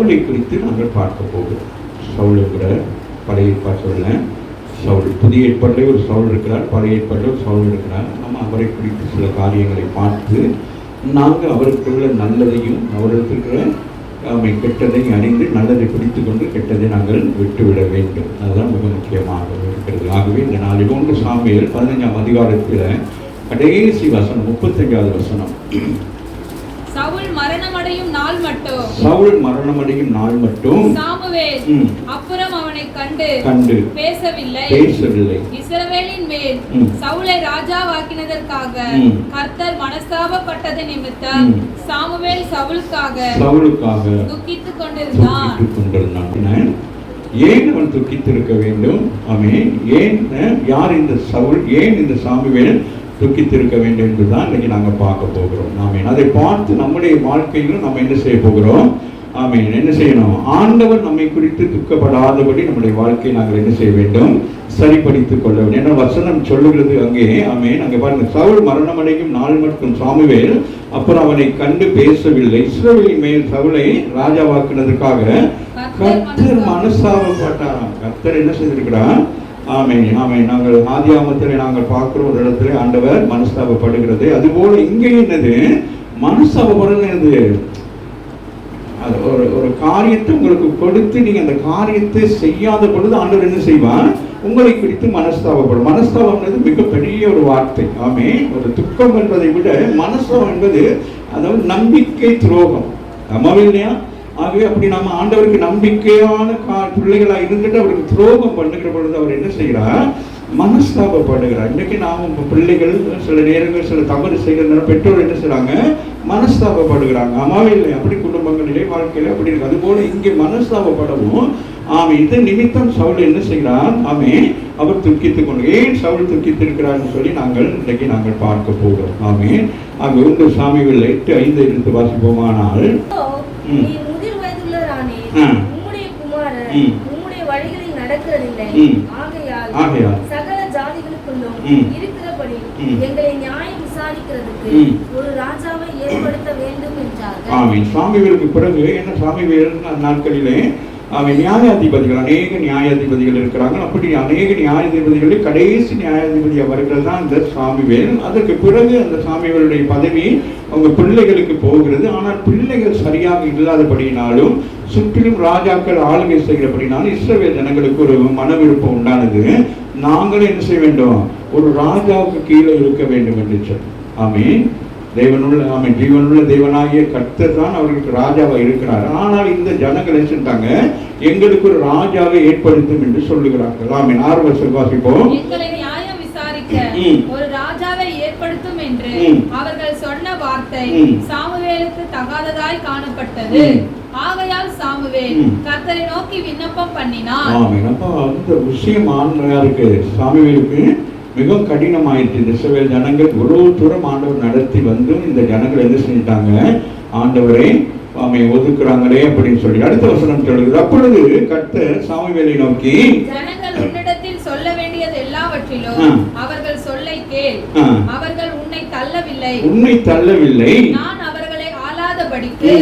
சவுலை குறித்து நாங்கள் பார்க்க போகிறோம். சவுலுங்கிற பழைய ஏற்பாட்டில் சவுல், புதிய ஏற்பாட்டிலே ஒரு சவுல் இருக்கிறார், பழைய ஏற்பாட்டில் ஒரு சவுல் இருக்கிறார். நம்ம அவரை குறித்து சில காரியங்களை பார்த்து நாங்கள் அவருக்குள்ள நல்லதையும் அவருக்கு கெட்டதை அறிந்து நல்லதை பிடித்து கொண்டு கெட்டதை நாங்கள் விட்டுவிட வேண்டும். அதுதான் மிக முக்கியமாக இருக்கிறது. ஆகவே இந்த நாளில் 1 சாமுவேல் 15ஆம் அதிகாரத்தில் கடைசி வசனம் 35வது வசனம். சவுல் மரணமடையும் நாள் மட்டும் சாமுவேல் அப்புறம் அவனை கண்டு பேசவில்லை. இஸ்ரவேலின் மேல் சவுலை ராஜாவாக்கினதற்காக கர்த்தர் மனஸ்தாபப்பட்டது நிமித்தம் சாமுவேல் சவுலுக்காக துக்கித்துக் கொண்டிருந்தான். ஏன் அவன் துக்கித்திருக்க வேண்டும்? ஆமென். ஏன் யார் இந்த சவுல், ஏன் இந்த சாமுவேல் துக்கித்திருக்க வேண்டும் என்றுதான் இன்னைக்கு நாங்கள் பார்க்க போகிறோம். ஆமென். அதை பார்த்து நம்முடைய வாழ்க்கையிலும் நம்ம என்ன செய்ய போகிறோம்? ஆமென். என்ன செய்யணும்? ஆண்டவர் நம்மை குறித்து துக்கப்படாதபடி நம்முடைய வாழ்க்கையை நாங்கள் என்ன செய்ய வேண்டும்? சரிப்படுத்திக் கொள்ள வேண்டும். ஏன்னா வசனம் சொல்லுகிறது அங்கே. ஆமென். அங்கே பாருங்க, சவுல் மரணமடையும் நாள் மட்டும் சாமுவேல் அப்புறம் அவனை கண்டு பேசவில்லை. இஸ்ரவேலின் மேல் சவுலை ராஜாவாக்குனதுக்காக கர்த்தர் மனஸ்தாபப்பட்டாராம். கர்த்தர் என்ன செய்திருக்கிறார்? ஆமென். ஆமென். நாங்கள் ஆதியாகமத்தில் நாங்கள் பார்க்கிறோம் ஒரு இடத்துல ஆண்டவர் மனஸ்தாபப்படுகிறது. அதுபோல இங்கே என்னது மனஸ்தாபப்படுறது? அது ஒரு காரியத்தை உங்களுக்கு கொடுத்து நீங்க அந்த காரியத்தை செய்யாத பொழுது ஆண்டவர் என்ன செய்வார்? உங்களை குறித்து மனஸ்தாபப்படும். மனஸ்தாபம் மிகப்பெரிய ஒரு வார்த்தை. ஆமென். ஒரு துக்கம் என்பதை விட மனஸ்தாபம் என்பது அதாவது நம்பிக்கை துரோகம். ஆமாவே இல்லையா? ஆகவே அப்படி நம்ம ஆண்டவருக்கு நம்பிக்கையான பிள்ளைகளாக இருந்துட்டு அவருக்கு துரோகம் பண்ணுகிற பொழுது அவர் என்ன செய்கிறார்? மனஸ்தாபப்படுகிறார். இன்னைக்கு நாம் பிள்ளைகள் சில நேரங்கள் சில தவறு செய்கிறதுனால பெற்றோர் என்ன செய்றாங்க? மனஸ்தாபப்படுகிறாங்க. ஆமாவே இல்லை? அப்படி குடும்பங்களிலே வாழ்க்கையில அப்படி இருக்கு. அதுபோல இங்கே மனஸ்தாபப்படவும் இது நிமித்தம் சவுல் என்ன செய்கிறார்? அவர் துக்கித்துக் கொண்டு. ஏன் சவுல் துக்கித்திருக்கிறார்னு சொல்லி இன்றைக்கு நாங்கள் பார்க்க போகிறோம். ஆக 1 சாமுவேல் 8:5 எடுத்து வாசிப்போமானால், உம்முடைய குமாரர் உம்முடைய வழிகளில் நடக்கிறதில்லை, ஆகையால் சகல ஜாதிகளுக்குள்ளும் இருக்கிறபடி எங்களை நியாயம் விசாரிக்கிறதுக்கு ஒரு ராஜாவை ஏற்படுத்த வேண்டும் என்றார்கள். ஆமென். சாமுவேலுக்கு பிறகு என்ன? சாமுவேல் நாட்களிலே நியாயாதிபதிகள், அநேக நியாயாதிபதிகள் இருக்கிறாங்க. அப்படி அநேக நியாயாதிபதிகளில் கடைசி நியாயாதிபதி அவர்கள் தான் இந்த சாமுவேல். அதற்கு பிறகு அந்த சாமுவேலுடைய பதவி அவங்க பிள்ளைகளுக்கு போகிறது. ஆனால் பிள்ளைகள் சரியாக இல்லாதபடியினாலும் சுற்றிலும் ராஜாக்கள் ஆளுகை செய்கிறபடினாலும் இஸ்ரவேல் ஜனங்களுக்கு ஒரு மன விருப்பம் உண்டானது. நாங்களும் என்ன செய்ய வேண்டும்? ஒரு ராஜாவுக்கு கீழே இருக்க வேண்டும் என்று சொல்லி. ஆமென். ஜீவனுள்ள தேவனாகிய கர்த்தர் தான் அவர்களுக்கு ராஜாவாக இருக்கிறார். ஆனால் இந்த ஜனங்கள் செஞ்சாங்க, எங்களுக்கு ஒரு ராஜாவை ஏற்படுத்தும் என்று சொல்லுகிறார்கள். ஆமென். 6 வருஷம் வாசிப்போம். எங்களை நியாயம் விசாரிக்க ஒரு ராஜாவை ஏற்படுத்தும் என்று அவர்கள் சொன்ன வார்த்தை சாமுவேலுக்கு தகாததாய் காணப்பட்டது. ஆகையால் சாமுவேல் கர்த்தரை நோக்கி விண்ணப்பம் பண்ணினார். ஆமென். அப்ப அந்த விஷயம் ஆண்டவருக்கு சாமுவேலுக்கு மிகவும் கடினமாயிடுச்சு. இந்த இஸ்ரவேல் ஜனங்கள் இவ்வளவு தூரம் ஆண்டவர் நடத்தி வந்தும் இந்த ஜனங்கள் என்ன செஞ்சிட்டாங்க? ஆண்டவரை ஒதுக்குறாங்களே அப்படின்னு சொல்லி அடுத்த வசனம் சொல்லுது. அப்பொழுது கர்த்தர் சாமுவேலை நோக்கி, ஜனங்கள் உன்னிடத்தில் சொல்ல வேண்டியது எல்லாவற்றிலும் அவர்கள் சொல்லை கேள். அவர்கள் உன்னை தள்ளவில்லை, நான் அவர்களை ஆளாதபடிக்கு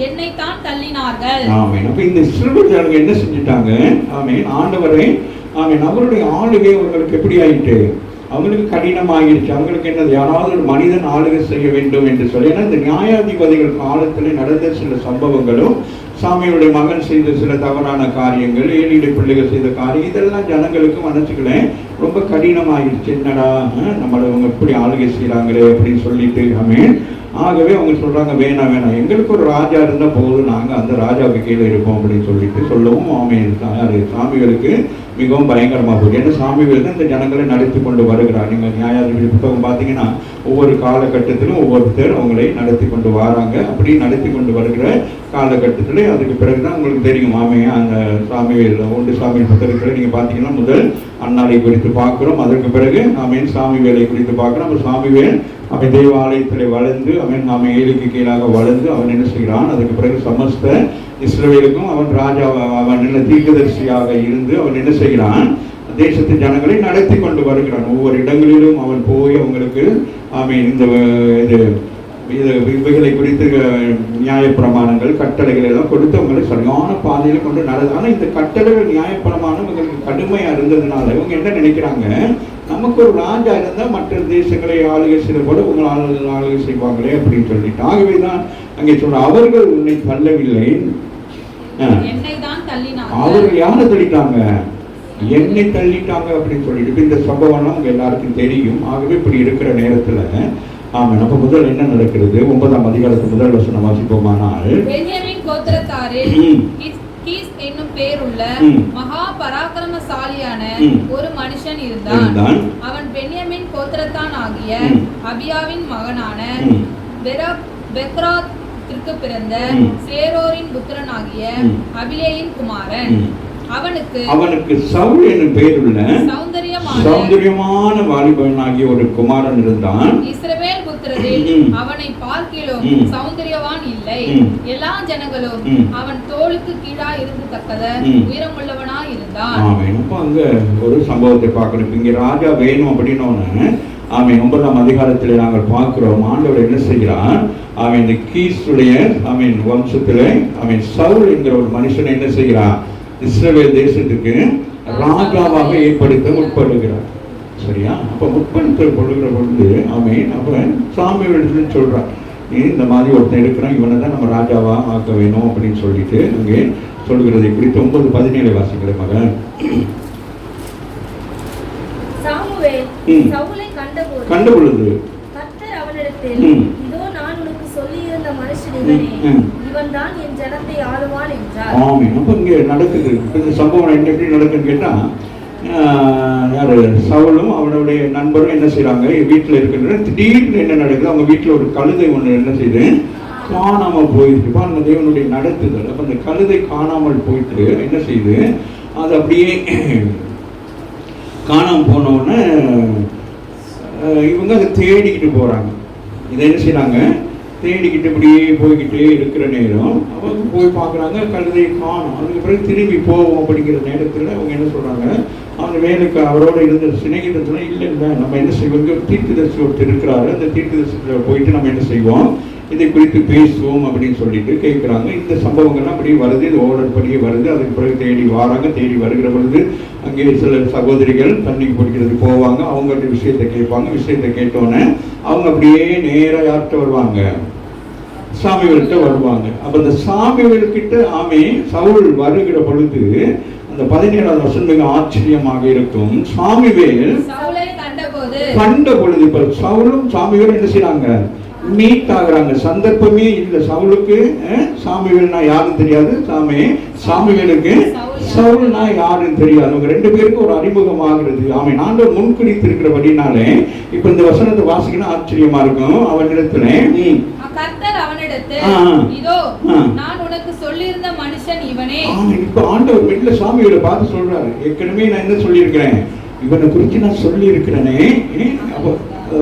என்னை தான் தள்ளினார்கள். ஆமென். அப்ப இந்த இஸ்ரவேல் ஜனங்கள் என்ன செஞ்சிட்டாங்க? ஆமென். ஆண்டவரை அவருடைய ஆளுகை அவர்களுக்கு எப்படி ஆயிட்டு? அவங்களுக்கு கடினமாகிடுச்சு. அவங்களுக்கு என்னது? யாராவது ஒரு மனிதன் ஆளுகை செய்ய வேண்டும் என்று சொல்லி. ஏன்னா இந்த நியாயாதிபதிகள் காலத்தில் நடந்த சில சம்பவங்களும் சாமியுடைய மகன் செய்த சில தவறான காரியங்கள், ஏழியுடைய பிள்ளைகள் செய்த காரியம், இதெல்லாம் ஜனங்களுக்கு மனசுக்குள்ள ரொம்ப கடினமாகிடுச்சு. என்னடா நம்மளை அவங்க எப்படி ஆளுகை செய்யறாங்களே அப்படின்னு சொல்லிட்டு. ஆமென். ஆகவே அவங்க சொல்றாங்க, வேணாம் எங்களுக்கு ஒரு ராஜா இருந்தா போதும், நாங்க அந்த ராஜாவுக்கு கீழே இருப்போம் அப்படின்னு சொல்லிட்டு சொல்லவும் சாமிகளுக்கு மிகவும் பயங்கரமா போகுது. ஏன்னா சாமிகள் தான் இந்த ஜனங்களை நடத்தி கொண்டு வருகிறார். நீங்க நியாயாதிபதி புத்தகம் பார்த்தீங்கன்னா ஒவ்வொரு காலகட்டத்திலும் ஒவ்வொருத்தர் அவங்களை நடத்தி கொண்டு வராங்க. அப்படி நடத்தி கொண்டு வருகிற காலகட்டத்தில் அதுக்கு பிறகுதான் உங்களுக்கு தெரியும். அந்த சாமிவேல் 1 சாமிவேல் புத்தகத்தில் நீங்க பார்த்தீங்கன்னா முதல் அன்னாரை குறித்து பார்க்கிறோம். அதற்கு பிறகு சாமிவேலை குறித்து பார்க்கிறோம். அப்ப சாமிவேல் அவன் தேவாலயத்தில் வளர்ந்து அவன் ஏழுக்கு கீழாக வளர்ந்து அவன் என்ன செய்கிறான்? அதுக்கு பிறகு சமஸ்த இஸ்ரவேலுக்கும் அவன் ராஜா, அவன் என்ன தீர்க்கதரிசியாக இருந்து அவன் என்ன செய்கிறான்? தேசத்து ஜனங்களை நடத்தி கொண்டு வருகிறான். ஒவ்வொரு இடங்களிலும் அவன் போய் அவங்களுக்கு இந்த இது இவைகளை குறித்து நியாயப்பிரமாணங்கள் கட்டளைகள் எல்லாம் கொடுத்து அவங்களை சரியான பாதையில் கொண்டு நடந்து. ஆனால் இந்த கட்டளைகள் நியாயப்பிரமாணம் இவங்களுக்கு கடுமையாக இருந்ததுனால இவங்க என்ன நினைக்கிறாங்க, நமக்கு ஒரு ராஜா இருந்தால் மற்ற தேசங்களை ஆளுகை செய்த போல உங்களை ஆளுகை செய்வாங்களே அப்படின்னு சொல்லிட்டு. ஆகவே தான் அங்கே சொல்ற அவர்கள் உன்னை தள்ளவில்லை, அவர்கள் யாரை தள்ளிட்டாங்க, என்னை தள்ளிட்டாங்க அப்படின்னு சொல்லிட்டு. இந்த சம்பவம் உங்க எல்லாருக்கும் தெரியும். ஆகவே இப்படி இருக்கிற நேரத்துல ஆமாம், அப்ப முதல் என்ன நடக்கிறது? 9ஆம் அதிகாரத்து முதல் வசனம் வாசிப்போமானால், பென்யமீன் கோத்திரத்தாரில் கீஸ் என்னும் பேருள்ள மகா பராக்கிரமசாலியான ஒரு மனுஷன் இருந்தான். அவன் பென்யமீன் கோத்திரத்தான் ஆகிய அபியாவின் மகனான பெக்ராத்திற்கு பிறந்த சேரோரின் புத்திரனாகிய அபிலேயின் குமாரன். அவனுக்கு சவுல் என்னும் பெயருள்ள சௌந்தரியமான வாலிபனாகிய ஒரு குமாரன் இருந்தான். இஸ்ரவேல் புத்திரரில் அவனை பார்க்கிலும் சௌந்தரியவான் இல்லை. எல்லா ஜனங்களும் அவன் தோளுக்கு கீழா இருந்தத்தக்கத உயரமுள்ளவனா இருந்தான். அங்க ஒரு சம்பவத்தை பார்க்கணும். இங்க ராஜா வேணும் அப்படின்னு அவன் 9ஆம் அதிகாரத்தில் நாங்கள் பார்க்கிறோம். ஆண்டவர் என்ன செய்கிறான், அவன் இந்த கீசுடைய அவன் வம்சத்துல அவன் சவுல் என்கிற ஒரு மனுஷனை என்ன செய்கிறான், இஸ்ரவேல் தேசத்துக்கு ராஜாவாக ஏற்படுத்த முற்படுகிறார். சரியா? அப்ப முற்படுத்த கொள்ளுகிற பொழுது அவன் அவன் சாமுவேலுக்கு சொல்றான், நீ இந்த மாதிரி ஒருத்தன் இருக்கிறான், இவனை தான் நம்ம ராஜாவா ஆக்க வேணும் அப்படின்னு சொல்லிட்டு அங்கே சொல்கிறதை குறித்து 9:17 வாசிக்கிற மகன். கண்ட பொழுது கர்த்தர் அவனிடத்தில், இதோ நான் உனக்கு சொல்லியிருந்த மனுஷன் இவனே, இவன்தான் என் ஜனத்தை ஆளுவான் என்றார். ஆமென். அப்ப இங்க நடக்குது இந்த சம்பவம் எப்படி நடக்குன்னு கேட்டா, யாரு சவுலும் அவனுடைய நண்பரும் என்ன செய்யறாங்க, வீட்டுல இருக்கின்ற திடீர்னு என்ன நடக்குது, அவங்க வீட்டுல ஒரு கழுதை ஒண்ணு என்ன செய்யுது காணாமல் போயிட்டு பாருங்க, தேவனுடைய நடத்துதல். அப்ப அந்த கழுதை காணாமல் போயிட்டு என்ன செய்யுது, அது அப்படியே காணாமல் போனோடனே இவங்க அதை தேடிக்கிட்டு போறாங்க. இதை என்ன செய்யறாங்க, தேடிக்கிட்டு இப்படியே போய்கிட்டே இருக்கிற நேரம் அவங்க போய் பார்க்குறாங்க, கழுதையை காணும். அதுக்கு பிறகு திரும்பி போவோம் அப்படிங்கிற நேரத்தில் அவங்க என்ன சொல்கிறாங்க, அவங்க வேலைக்கு அவரோட இருந்த சிநேகிதத்துல இல்லை நம்ம என்ன செய்வோம், தீர்க்கதரிசி ஒருத்தர் இருக்கிறாரு, அந்த தீர்க்கதரிசியில் போயிட்டு நம்ம என்ன செய்வோம், இதை குறித்து பேசுவோம் அப்படின்னு சொல்லிட்டு கேட்குறாங்க. இந்த சம்பவங்கள்லாம் அப்படியே வருது, இது ஓடர் படியே வருது. அதுக்கு பிறகு தேடி வராங்க. தேடி வருகிற பொழுது அங்கே சில சகோதரிகள் தண்ணி குடிக்கிறதுக்கு போவாங்க. அவங்கள்ட்ட விஷயத்தை கேட்பாங்க. விஷயத்தை கேட்டோன்னே அவங்க அப்படியே நேராக யார்கிட்ட வருவாங்க, சாமுவேல்கிட்ட வருவாங்க. அப்ப இந்த சாமுவேல்கிட்ட சவுல் வருகிற பொழுது அந்த 17ஆவது வசனம் மிக ஆச்சரியமாக இருக்கும். சாமுவேல் கண்ட பொழுது இப்ப சவுலும் சாமுவேல் என்ன செய்யறாங்க, மீட் ஆகுறாங்க. சந்தர்ப்பமே இல்லை சவுலுக்கு. சாமுவேல்னா யாருன்னு தெரியாது, சாமுவேலுக்கு சவுல்னா யாருன்னு தெரியாது. அவங்க ரெண்டு பேருக்கும் ஒரு அறிமுகம் ஆகிறது. ஆமென். ஆண்டவர் முன்குறித்து இருக்கிறபடினாலே இப்ப இந்த வசனத்தை வாசிக்கணும், ஆச்சரியமா இருக்கும். அவனிடத்துல கர்த்தர் அவனிடத்தில், இதோ நான் உனக்கு சொல்லியிருந்த மனுஷன் இவனே. இப்ப ஆண்டவர் வீட்டுல சாமுவேலை பார்த்து சொல்றாரு, ஏற்கனவே நான் என்ன சொல்லியிருக்கிறேன், இவனை குறித்து நான் சொல்லி இருக்கிறேனே. அப்போ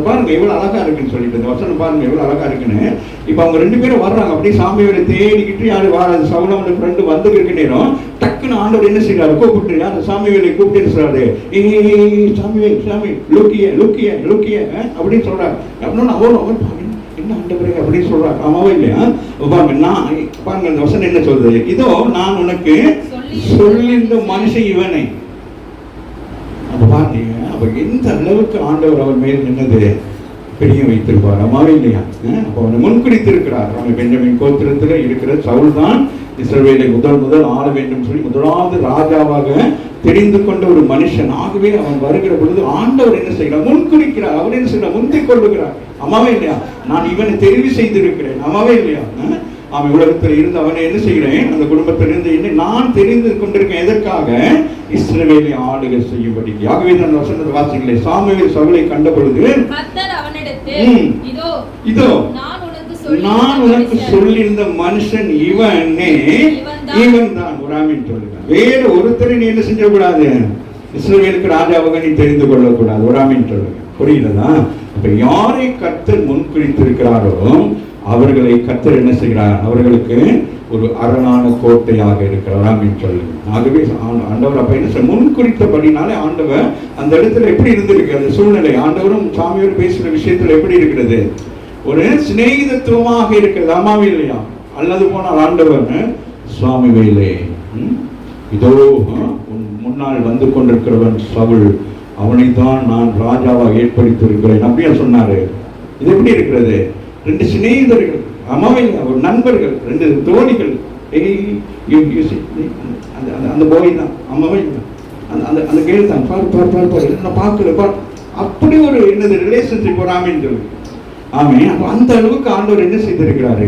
பாருங்க எவ்வளவு அழகா இருக்குன்னு சொல்லிட்டு இந்த வசனம் பாருங்க எவ்வளவு அழகா இருக்குன்னு. இப்ப அவங்க ரெண்டு பேரும் வர்றாங்க, அப்படியே சாமியோட தேடிக்கிட்டு யாரு வாராது, சவுலோட ஃப்ரெண்டு வந்து இருக்க நேரம் டக்குன்னு ஆண்டவர் என்ன செய்யறாரு, கூப்பிட்டு அந்த சாமிவேலை கூப்பிட்டு சொல்றாரு, சாமி லுக்கிய அப்படின்னு சொல்றாரு. அப்படின்னா அவன் என்ன ஆண்டவரே அப்படின்னு சொல்றாரு. ஆமாவா இல்லையா? பாருங்க நான் பாருங்க அந்த வசனம் என்ன சொல்றது, இதோ நான் உனக்கு சொல்லியிருந்த மனுஷன் இவனை. அப்ப பாத்தீங்க, அப்ப எந்த அளவுக்கு ஆண்டவர் அவர் மேல் என்னது பெரிய வைத்திருப்பார். அம்மாவே இல்லையா? அப்ப அவனை முன்குறித்திருக்கிறார். அவன் பென்யமீன் கோத்திரத்துல இருக்கிற சவுல் தான் இஸ்ரவேலை முதல் ஆள வேண்டும் சொல்லி முதலாவது ராஜாவாக தெரிந்து கொண்ட ஒரு மனுஷன். ஆகவே அவன் வருகிற பொழுது ஆண்டவர் என்ன செய்கிறார், முன்குறிக்கிறார். அவர் என்ன செய்கிறார், முந்திக் கொள்ளுகிறார். அம்மாவே இல்லையா? நான் இவனை தெரிவு செய்திருக்கிறேன். அம்மாவே இல்லையா? அவன் உலகத்தில் இருந்து அவனை என்ன செய்கிறேன், அந்த குடும்பத்தில் இருந்து நான் தெரிந்து கொண்டிருக்கேன். எதற்காக? இஸ்ரவேலை ஆளுகை செய்யும்படி. ஆகவே நான் வசனத்தை வாசிக்கலை. சாமுவேல் சவுலை கண்ட பொழுது இதோ நான் உனக்கு சொல்லியிருந்த மனுஷன் இவனே, இவன் தான். ஒரு ஆமீன் சொல்லுங்க. வேற ஒருத்தரை நீ என்ன செஞ்சக்கூடாது, இஸ்ரவேலுக்கு ராஜாவாக நீ தெரிந்து கொள்ளக்கூடாது. ஒரு ஆமீன் சொல்லுங்க. புரியுதா? அப்ப யாரை கர்த்தர் முன்குறித்திருக்கிறாரோ அவர்களை கர்த்தர் என்ன செய்கிறார், அவர்களுக்கு ஒரு அரணான கோட்டையாக இருக்கிறார். ஆமீன் சொல்லுங்க. ஆகவே ஆண்டவர் அப்ப என்ன முன்குறித்தபடினாலே ஆண்டவர் அந்த இடத்துல எப்படி இருந்திருக்கு, அந்த சூழ்நிலை ஆண்டவரும் சாமியோர் பேசுகிற விஷயத்துல எப்படி இருக்கிறது, ஒரு சிநேகிதத்துவமாக இருக்கிறது. ஆமாவே இல்லையா? அல்லது போனால் ஆண்டவர் சாமுவேலே இதோ முன்னால் வந்து கொண்டிருக்கிறவன் சவுல், அவனைத்தான் நான் ராஜாவாக ஏற்படுத்தியிருக்கிறேன் அப்படியே சொன்னாரு. இது எப்படி இருக்கிறது? ரெண்டு சிநேகிதர்கள், அம்மாவே ஒரு நண்பர்கள், ரெண்டு தோழிகள். அந்த போய் தான் அம்மாவே அந்த கேள்வி தான் நான் பார்க்கல. அப்படி ஒரு என்னது ரிலேஷன்ஷிப் வராமின்னு சொல்லி ஆமே. அப்போ அந்த அளவுக்கு ஆண்டவர் என்ன செய்திருக்கிறாரு?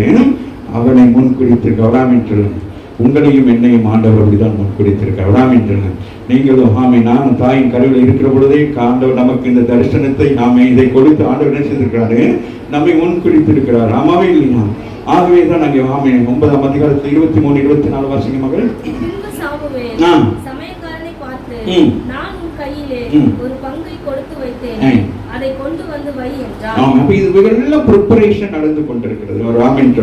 அவனை முன்குறித்திருக்க வராமின்னு சொல்லுங்க. உங்களையும் என்னையும் ஆண்டவர் அப்படிதான் முன்குறித்திருக்க வராமின்னு சொல்லுங்க. நீங்களும் ஆமே நானும் தாயின் கருவில் இருக்கிற பொழுதே ஆண்டவர் நமக்கு இந்த தரிசனத்தை நாமே இதை கொடுத்து ஆண்டவர் என்ன செய்திருக்கிறாரு? நம்மை முன்குறித்திருக்கிறார். ஆமாவே இல்லையா? ஆகவே தான் நாங்கள் ஆமே 9ஆம் அதிகாரத்தில் 23, 24 வாசிங்க மகள். சமயக்காரனை பார்த்து நான் உன் கையிலே ஒரு பங்கை கொடுத்து வைத்தேன், அதை கொண்டு வந்து வை என்றார். அப்ப இதுவெல்லாம் ப்ரிப்பரேஷன் நடந்து கொண்டிருக்கிறது. ஒரு ஆமென்.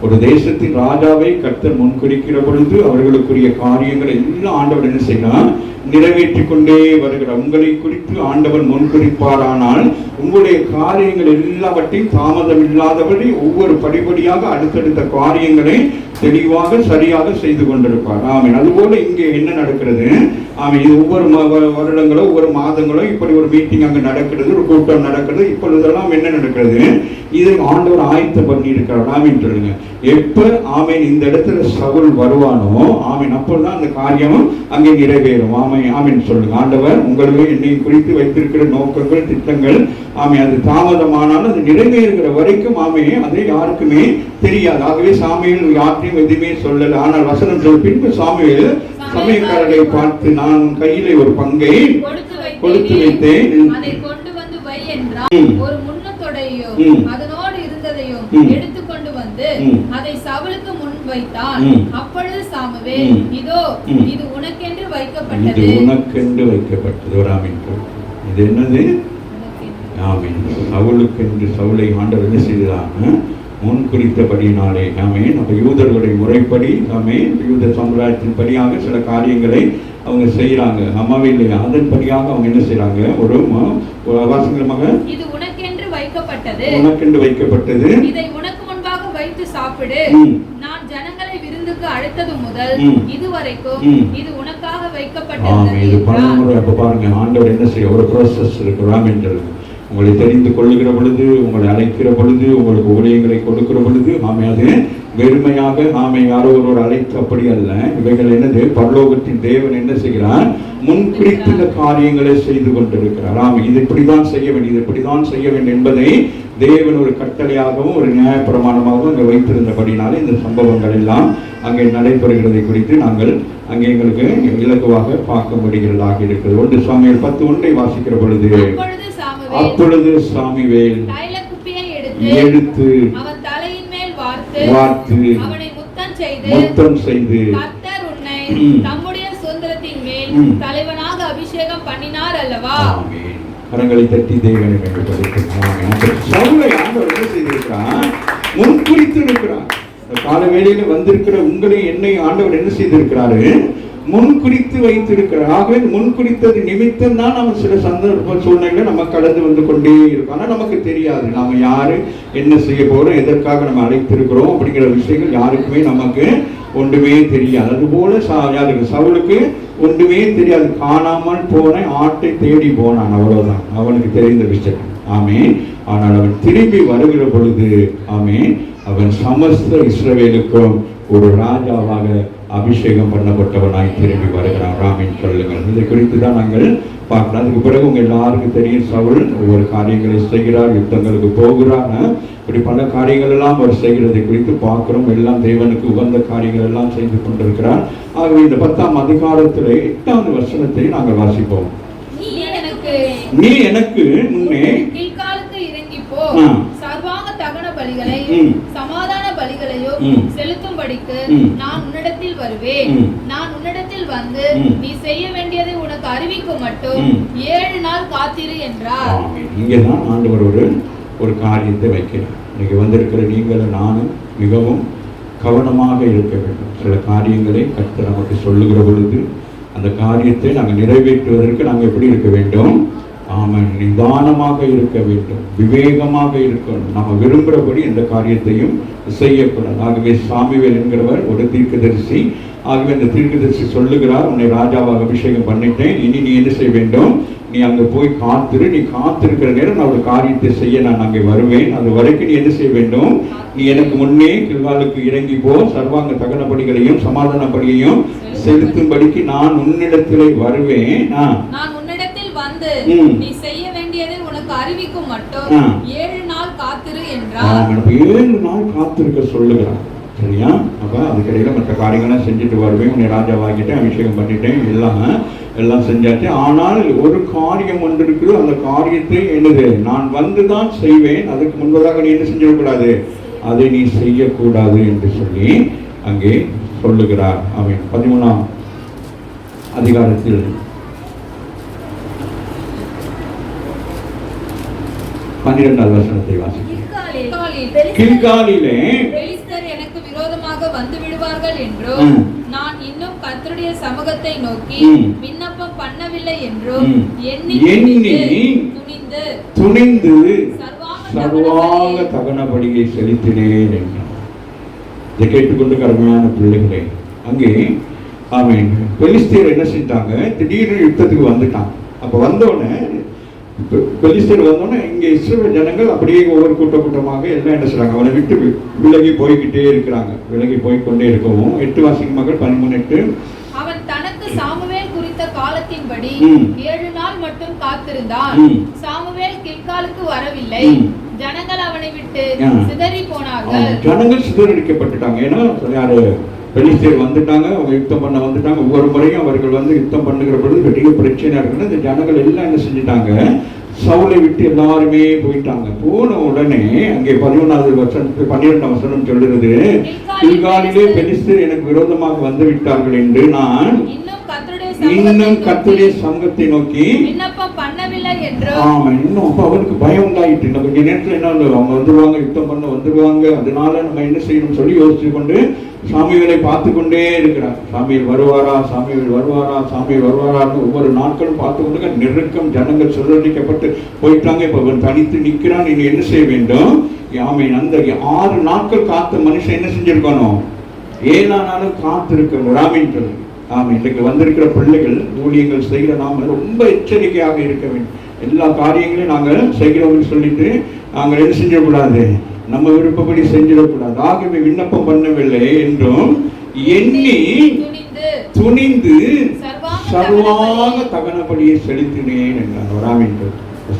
ஒரு தேசத்தின் ராஜாவை கர்த்தர் முன்குறிக்கிற பொழுது அவர்களுக்குரிய காரியங்களை எல்லாம் ஆண்டவர் என்ன செய்யலாம்? நிறைவேற்றிக் கொண்டே வருகிறார். உங்களை குறித்து ஆண்டவர் முன்குறிப்பாரானால் உங்களுடைய காரியங்கள் எல்லாவற்றையும் தாமதம் இல்லாதபடி ஒவ்வொரு படிப்படியாக அடுத்தடுத்த காரியங்களை தெளிவாக சரியாக செய்து கொண்டிருப்பார். ஆமீன். அதுபோல இங்கே என்ன நடக்கிறது? ஆமீன். இது ஒவ்வொரு வருடங்களோ ஒவ்வொரு மாதங்களோ இப்படி ஒரு மீட்டிங் அங்கே நடக்கிறது, ஒரு கூட்டம் நடக்கிறது. இப்பொழுதெல்லாம் என்ன நடக்கிறது? இதை ஆண்டவர் ஆயத்தம் பண்ணி இருக்கிறார். ஆமீன் சொல்லுங்க. எப்ப ஆமீன் இந்த இடத்துல சவுல் வருவானோ ஆமீன் அப்பொழுதுதான் அந்த காரியமும் அங்கே நிறைவேறும். ஆமீன் சொல்லுங்க. ஆண்டவர் உங்களுடைய என்னை குறித்து வைத்திருக்கிற நோக்கங்கள், திட்டங்கள் ஆமீன் அது தாமதமானாலும் அது நிறைவேறுகிற வரைக்கும் ஆமீன் அதை யாருக்குமே தெரியாது. ஆகவே சாமுவேல் யார்ட்டையும் எதுவுமே சொல்லல. ஆனால் வசனம் சொல்ல பின்பு சாமுவேல் சமயக்காரரை பார்த்து நான் கையிலே ஒரு பங்கை கொடுத்து வைத்தேன், அதை கொண்டு வந்து வை என்றார். ஒரு முன்னத்தொடையும் அதனோடு இருந்ததையும் எடுத்துக்கொண்டு வந்து அதை சவுலுக்கு முன் வைத்தான். அப்பொழுது சாமுவேல் இதோ இது உனக்கென்று வைக்கப்பட்டது. இது உனக்கென்று வைக்கப்பட்டது. ஒரு ஆமீன். இது என்னது? ஆமீன். சவுலுக்கென்று சவுலை ஆண்டவர் என்ன செய்தார்? முன்குறித்தபடியினாலே. ஆமீன். அப்ப யூதர்களுடைய முறைப்படி ஆமீன் யூத சமுதாயத்தின் படியாக சில காரியங்களை அவங்க செய்யறாங்க. அம்மாவே இல்லையா? அதன்படியாக அவங்க என்ன செய்யறாங்க? ஒரு வாசகமாக இது உனக்கென்று வைக்கப்பட்டது, உனக்கென்று வைக்கப்பட்டது, இதை உனக்கு முன்பாக வைத்து சாப்பிடு. நான் ஜனங்களை விருந்துக்கு அழைத்தது முதல் இதுவரைக்கும் இது உனக்காக வைக்கப்பட்டது. இது பலமுறை. அப்ப பாருங்க ஆண்டவர் என்ன செய்ய ஒரு ப்ராசஸ் இருக்கு. ஆமீன். உங்களை தெரிந்து கொள்ளுகிற பொழுது, உங்களை அழைக்கிற பொழுது, உங்களுக்கு ஊழியங்களை கொடுக்கிற பொழுது ஆமை அது வெறுமையாக ஆமை யாரோ ஒருவர் அழைத்து அப்படி அல்ல. இவைகள் என்னது? பரலோகத்தின் தேவன் என்ன செய்கிறார்? முன்குறித்து இந்த காரியங்களை செய்து கொண்டிருக்கிறார். ஆமை இது இப்படிதான் செய்ய வேண்டும், இது இப்படிதான் செய்ய வேண்டும் என்பதை தேவன் ஒரு கட்டளையாகவும் ஒரு நியாயப்பிரமாணமாகவும் அங்கே வைத்திருந்தபடினாலே இந்த சம்பவங்கள் எல்லாம் அங்கே நடைபெறுகிறதை குறித்து நாங்கள் அங்கே எங்களுக்கு இலகுவாக பார்க்க முடிகிறதாக இருக்கிறது. 1 சாமுவேல் 10:1 வாசிக்கிற பொழுது அப்பொழுது சாமுவேல் எடுத்து அவன் தலையின் மேல் வார்த்து அவனை முத்தம் செய்து கர்த்தர் உன்னை தம்முடைய சுதந்திரத்தின் மேல் தலைவனாக அபிஷேகம் பண்ணினார் அல்லவா. ஆமென். கரங்களை தட்டி தேவனை மகிமைப்படுத்துங்கள். சவுலை ஆண்டவர் என்ன செய்திருக்கிறார்? முன்குறித்து இருக்கிறார். கால வேளையில வந்திருக்கிற உங்களை என்னை ஆண்டவர் என்ன செய்திருக்கிறாரு? முன்குறித்து வைத்திருக்கிறார். ஆகவே முன்குறித்தது நிமித்தம் தான் நம்ம சில சந்தர்ப்ப சூழ்நிலைகளை நம்ம கடந்து வந்து கொண்டே இருக்கோம். ஆனால் நமக்கு தெரியாது நாம யாரு, என்ன செய்ய போறோம், எதற்காக நம்ம அழைத்திருக்கிறோம் அப்படிங்கிற விஷயங்கள் யாருக்குமே நமக்கு ஒன்றுமே தெரியாது. அதுபோல யாருக்கு? சவுலுக்கு ஒன்றுமே தெரியாது. காணாமல் போன ஆட்டை தேடி போனான், அவ்வளவுதான் அவனுக்கு தெரிந்த விஷயம். ஆமேன். ஆனால் அவன் திரும்பி வருகிற பொழுது ஆமேன் அவன் சமஸ்த இஸ்ரவேலுக்கும் ஒரு ராஜாவாக அபிஷேகம் பண்ணப்பட்டவனாய் திரும்பி வருகிறான். ஆமீன் சொல்லுங்கள். இதை குறித்து தான் நாங்கள் பார்க்கலாம். அதுக்கு பிறகு உங்க எல்லாருக்கும் தெரியும் சவுல் ஒவ்வொரு காரியங்களை செய்கிறார், யுத்தங்களுக்கு போகிறார். இப்படி பல காரியங்கள் எல்லாம் அவர் செய்கிறதை குறித்து பார்க்கிறோம். எல்லாம் தேவனுக்கு உகந்த காரியங்கள் எல்லாம் செய்து கொண்டிருக்கிறார். ஆகவே இந்த 10ஆம் அதிகாரத்தில் 8வது வசனத்தை நாங்கள் வாசிப்போம். நீ எனக்கு முன்னே கீழ்காலுக்கு இறங்கி போ, சர்வாங்க தகன பலிகளையும் சமாதான பலிகளையும் செலுத்தும்படிக்கு நான் உன்னிடத்தில் வருவேன். நான் உன்னிடத்தில் வந்து நீ செய்ய வேண்டியதை உனக்கு அறிவிக்கும் மட்டும் 7 நாள் காத்திரு என்றார். இங்கதான் ஆண்டவர் ஒரு காரியத்தை வைக்கிறார். இன்னைக்கு வந்திருக்கிற நீங்களும் நானும் மிகவும் கவனமாக இருக்க வேண்டும். சில காரியங்களை கர்த்தர் நமக்கு சொல்லுகிற பொழுது அந்த காரியத்தை நாங்கள் நிறைவேற்றுவதற்கு நாங்கள் எப்படி இருக்க வேண்டும்? ஆமாம், நிதானமாக இருக்க வேண்டும், விவேகமாக இருக்கணும். நம்ம விரும்புகிறபடி எந்த காரியத்தையும் செய்யக்கூடாது. ஆகவே சாமுவேல் என்கிறவர் ஒரு தீர்க்கதரிசி. ஆகவே அந்த தீர்க்கதரிசி சொல்லுகிறார், உன்னை ராஜாவாக அபிஷேகம் பண்ணிட்டேன், இனி நீ என்ன செய்ய வேண்டும், நீ அங்கே போய் காத்திரு, நீ காத்திருக்கிற நேரம் நான் ஒரு காரியத்தை செய்ய நான் அங்கே வருவேன், அது வரைக்கும் நீ என்ன செய்ய வேண்டும், நீ எனக்கு முன்னே கில்காலுக்கு இறங்கி போ, சர்வாங்க தகன படிகளையும் சமாதான படியையும் செலுத்தும்படிக்கு நான் உன்னிடத்திலே வருவேன். நான் உன்னிடத்தில் வந்து நீ செய்ய வேண்டியதை உனக்கு அறிவிக்கும் மட்டும் 7 நாள் காத்திரு என்றார். 7 நாள் காத்திருக்க சொல்லுகிறார். சரியா? அப்ப அதுக்கிடையில மற்ற காரியங்கள்லாம் செஞ்சுட்டு வருவேன், உன்னை ராஜாவாக்கிட்டேன், அபிஷேகம் பண்ணிட்டேன், எல்லாம் செஞ்சாச்சு. ஆனால் ஒரு காரியம் ஒன்று இருக்குது, அந்த காரியத்தை என்னது நான் வந்துதான் செய்வேன், அதுக்கு முன்பதாக நீ என்ன செஞ்சிடக்கூடாது, அதை நீ செய்யக்கூடாது என்று சொல்லி அங்கே சொல்லுகிறார். அவன் 13ஆம் அதிகாரத்தில் 12வது வசனத்தை வாசிக்கிறேன். கில்காலிலே பெலிஸ்தர் எனக்கு விரோதமாக வந்து விடுவார்கள் என்றும் நான் இன்னும் கர்த்தருடைய சமூகத்தை நோக்கி விண்ணப்பம் பண்ணவில்லை என்றும் எண்ணி துணிந்து சர்வாங்க தகன பலியை செலுத்தினேன் என்றார். இதை கேட்டுக்கொண்டு கருமையான பிள்ளைகளே, அங்கே ஆமென், பெலிஸ்தர் என்ன செஞ்சாங்க, திடீர்னு யுத்தத்துக்கு வந்துட்டாங்க. அப்ப வந்தோடனே பெலிஸ்தர் வந்தோடனே இங்கே இஸ்ரவேல் ஜனங்கள் அப்படியே ஒவ்வொரு கூட்டமாக எல்லாம் என்ன செய்றாங்க, அவனை விட்டு விலகி போய்கிட்டே இருக்கிறாங்க. விலகி போய்கொண்டே இருக்கவும் 8 வாசிங்க மகள் 13:8. அவன் தனக்கு சாமுவேல் குறித்த காலத்தின்படி 7 நாள் மட்டும் காத்திருந்தான். சாமுவேல் கில்காலுக்கு வரவில்லை. ஜனங்கள் அவனை விட்டு சிதறி போனார்கள். ஜனங்கள் சிதறடிக்கப்பட்டுட்டாங்க. ஏன்னா யாரு, பெலிஸ்தர் வந்துட்டாங்க, அவங்க யுத்தம் பண்ண வந்துட்டாங்க. ஒவ்வொரு முறையும் அவர்கள் வந்து யுத்தம் பண்ணுகிற பொழுது பெரிய பிரச்சனையா இருக்குன்னு இந்த ஜனங்கள் எல்லாம் என்ன செஞ்சுட்டாங்க, சவுலை விட்டு எல்லாருமே போயிட்டாங்க. போன உடனே அங்கே 12ஆம் வசனம் சொல்லுறது, கில்காலிலே பெலிஸ்தர் எனக்கு விரோதமாக வந்து விட்டார்கள் என்று நான் இன்னும் கர்த்தருடைய சமூகத்தை நோக்கி விண்ணப்பம் பண்ணவில்லை என்று. ஆமா, இன்னும் அப்ப அவருக்கு பயம் உண்டாயிட்டு. நம்ம கொஞ்ச நேரத்துல என்ன, அவங்க வந்துருவாங்க, யுத்தம் பண்ண வந்துருவாங்க, அதனால நம்ம என்ன செய்யணும் சொல்லி யோசிச்சு கொண்டு சாமுவேலை பார்த்து கொண்டே இருக்கிறார். சாமுவேல் வருவாரா, சாமுவேல் வருவாரா, சாமுவேல் வருவாரான்னு ஒவ்வொரு நாட்களும் பார்த்து கொண்டு நெருக்கம், ஜனங்கள் சிதறடிக்கப்பட்டு போயிட்டாங்க. இப்ப அவன் தனித்து நிற்கிறான், இனி என்ன செய்ய வேண்டும். ஆமீன். அந்த 6 நாட்கள் காத்த மனுஷன் என்ன செஞ்சிருக்கணும், 7ஆம் நாளும் காத்திருக்கணும். ராமின் சொல்லு. ஆமாம், இன்றைக்கு வந்திருக்கிற பிள்ளைகள் ஊழியங்கள் செய்கிற நாம ரொம்ப எச்சரிக்கையாக இருக்க வேண்டும். எல்லா காரியங்களையும் நாங்கள் செய்கிறோம்னு சொல்லிட்டு நாங்கள் என்ன செஞ்சிடக்கூடாது, நம்ம விருப்பப்படி செஞ்சிடக்கூடாது. ஆகவே விண்ணப்பம் பண்ணவில்லை என்றும் எண்ணி துணிந்து சர்வாங்க தகனபடியை செலுத்தினேன் என்றார். வராமின்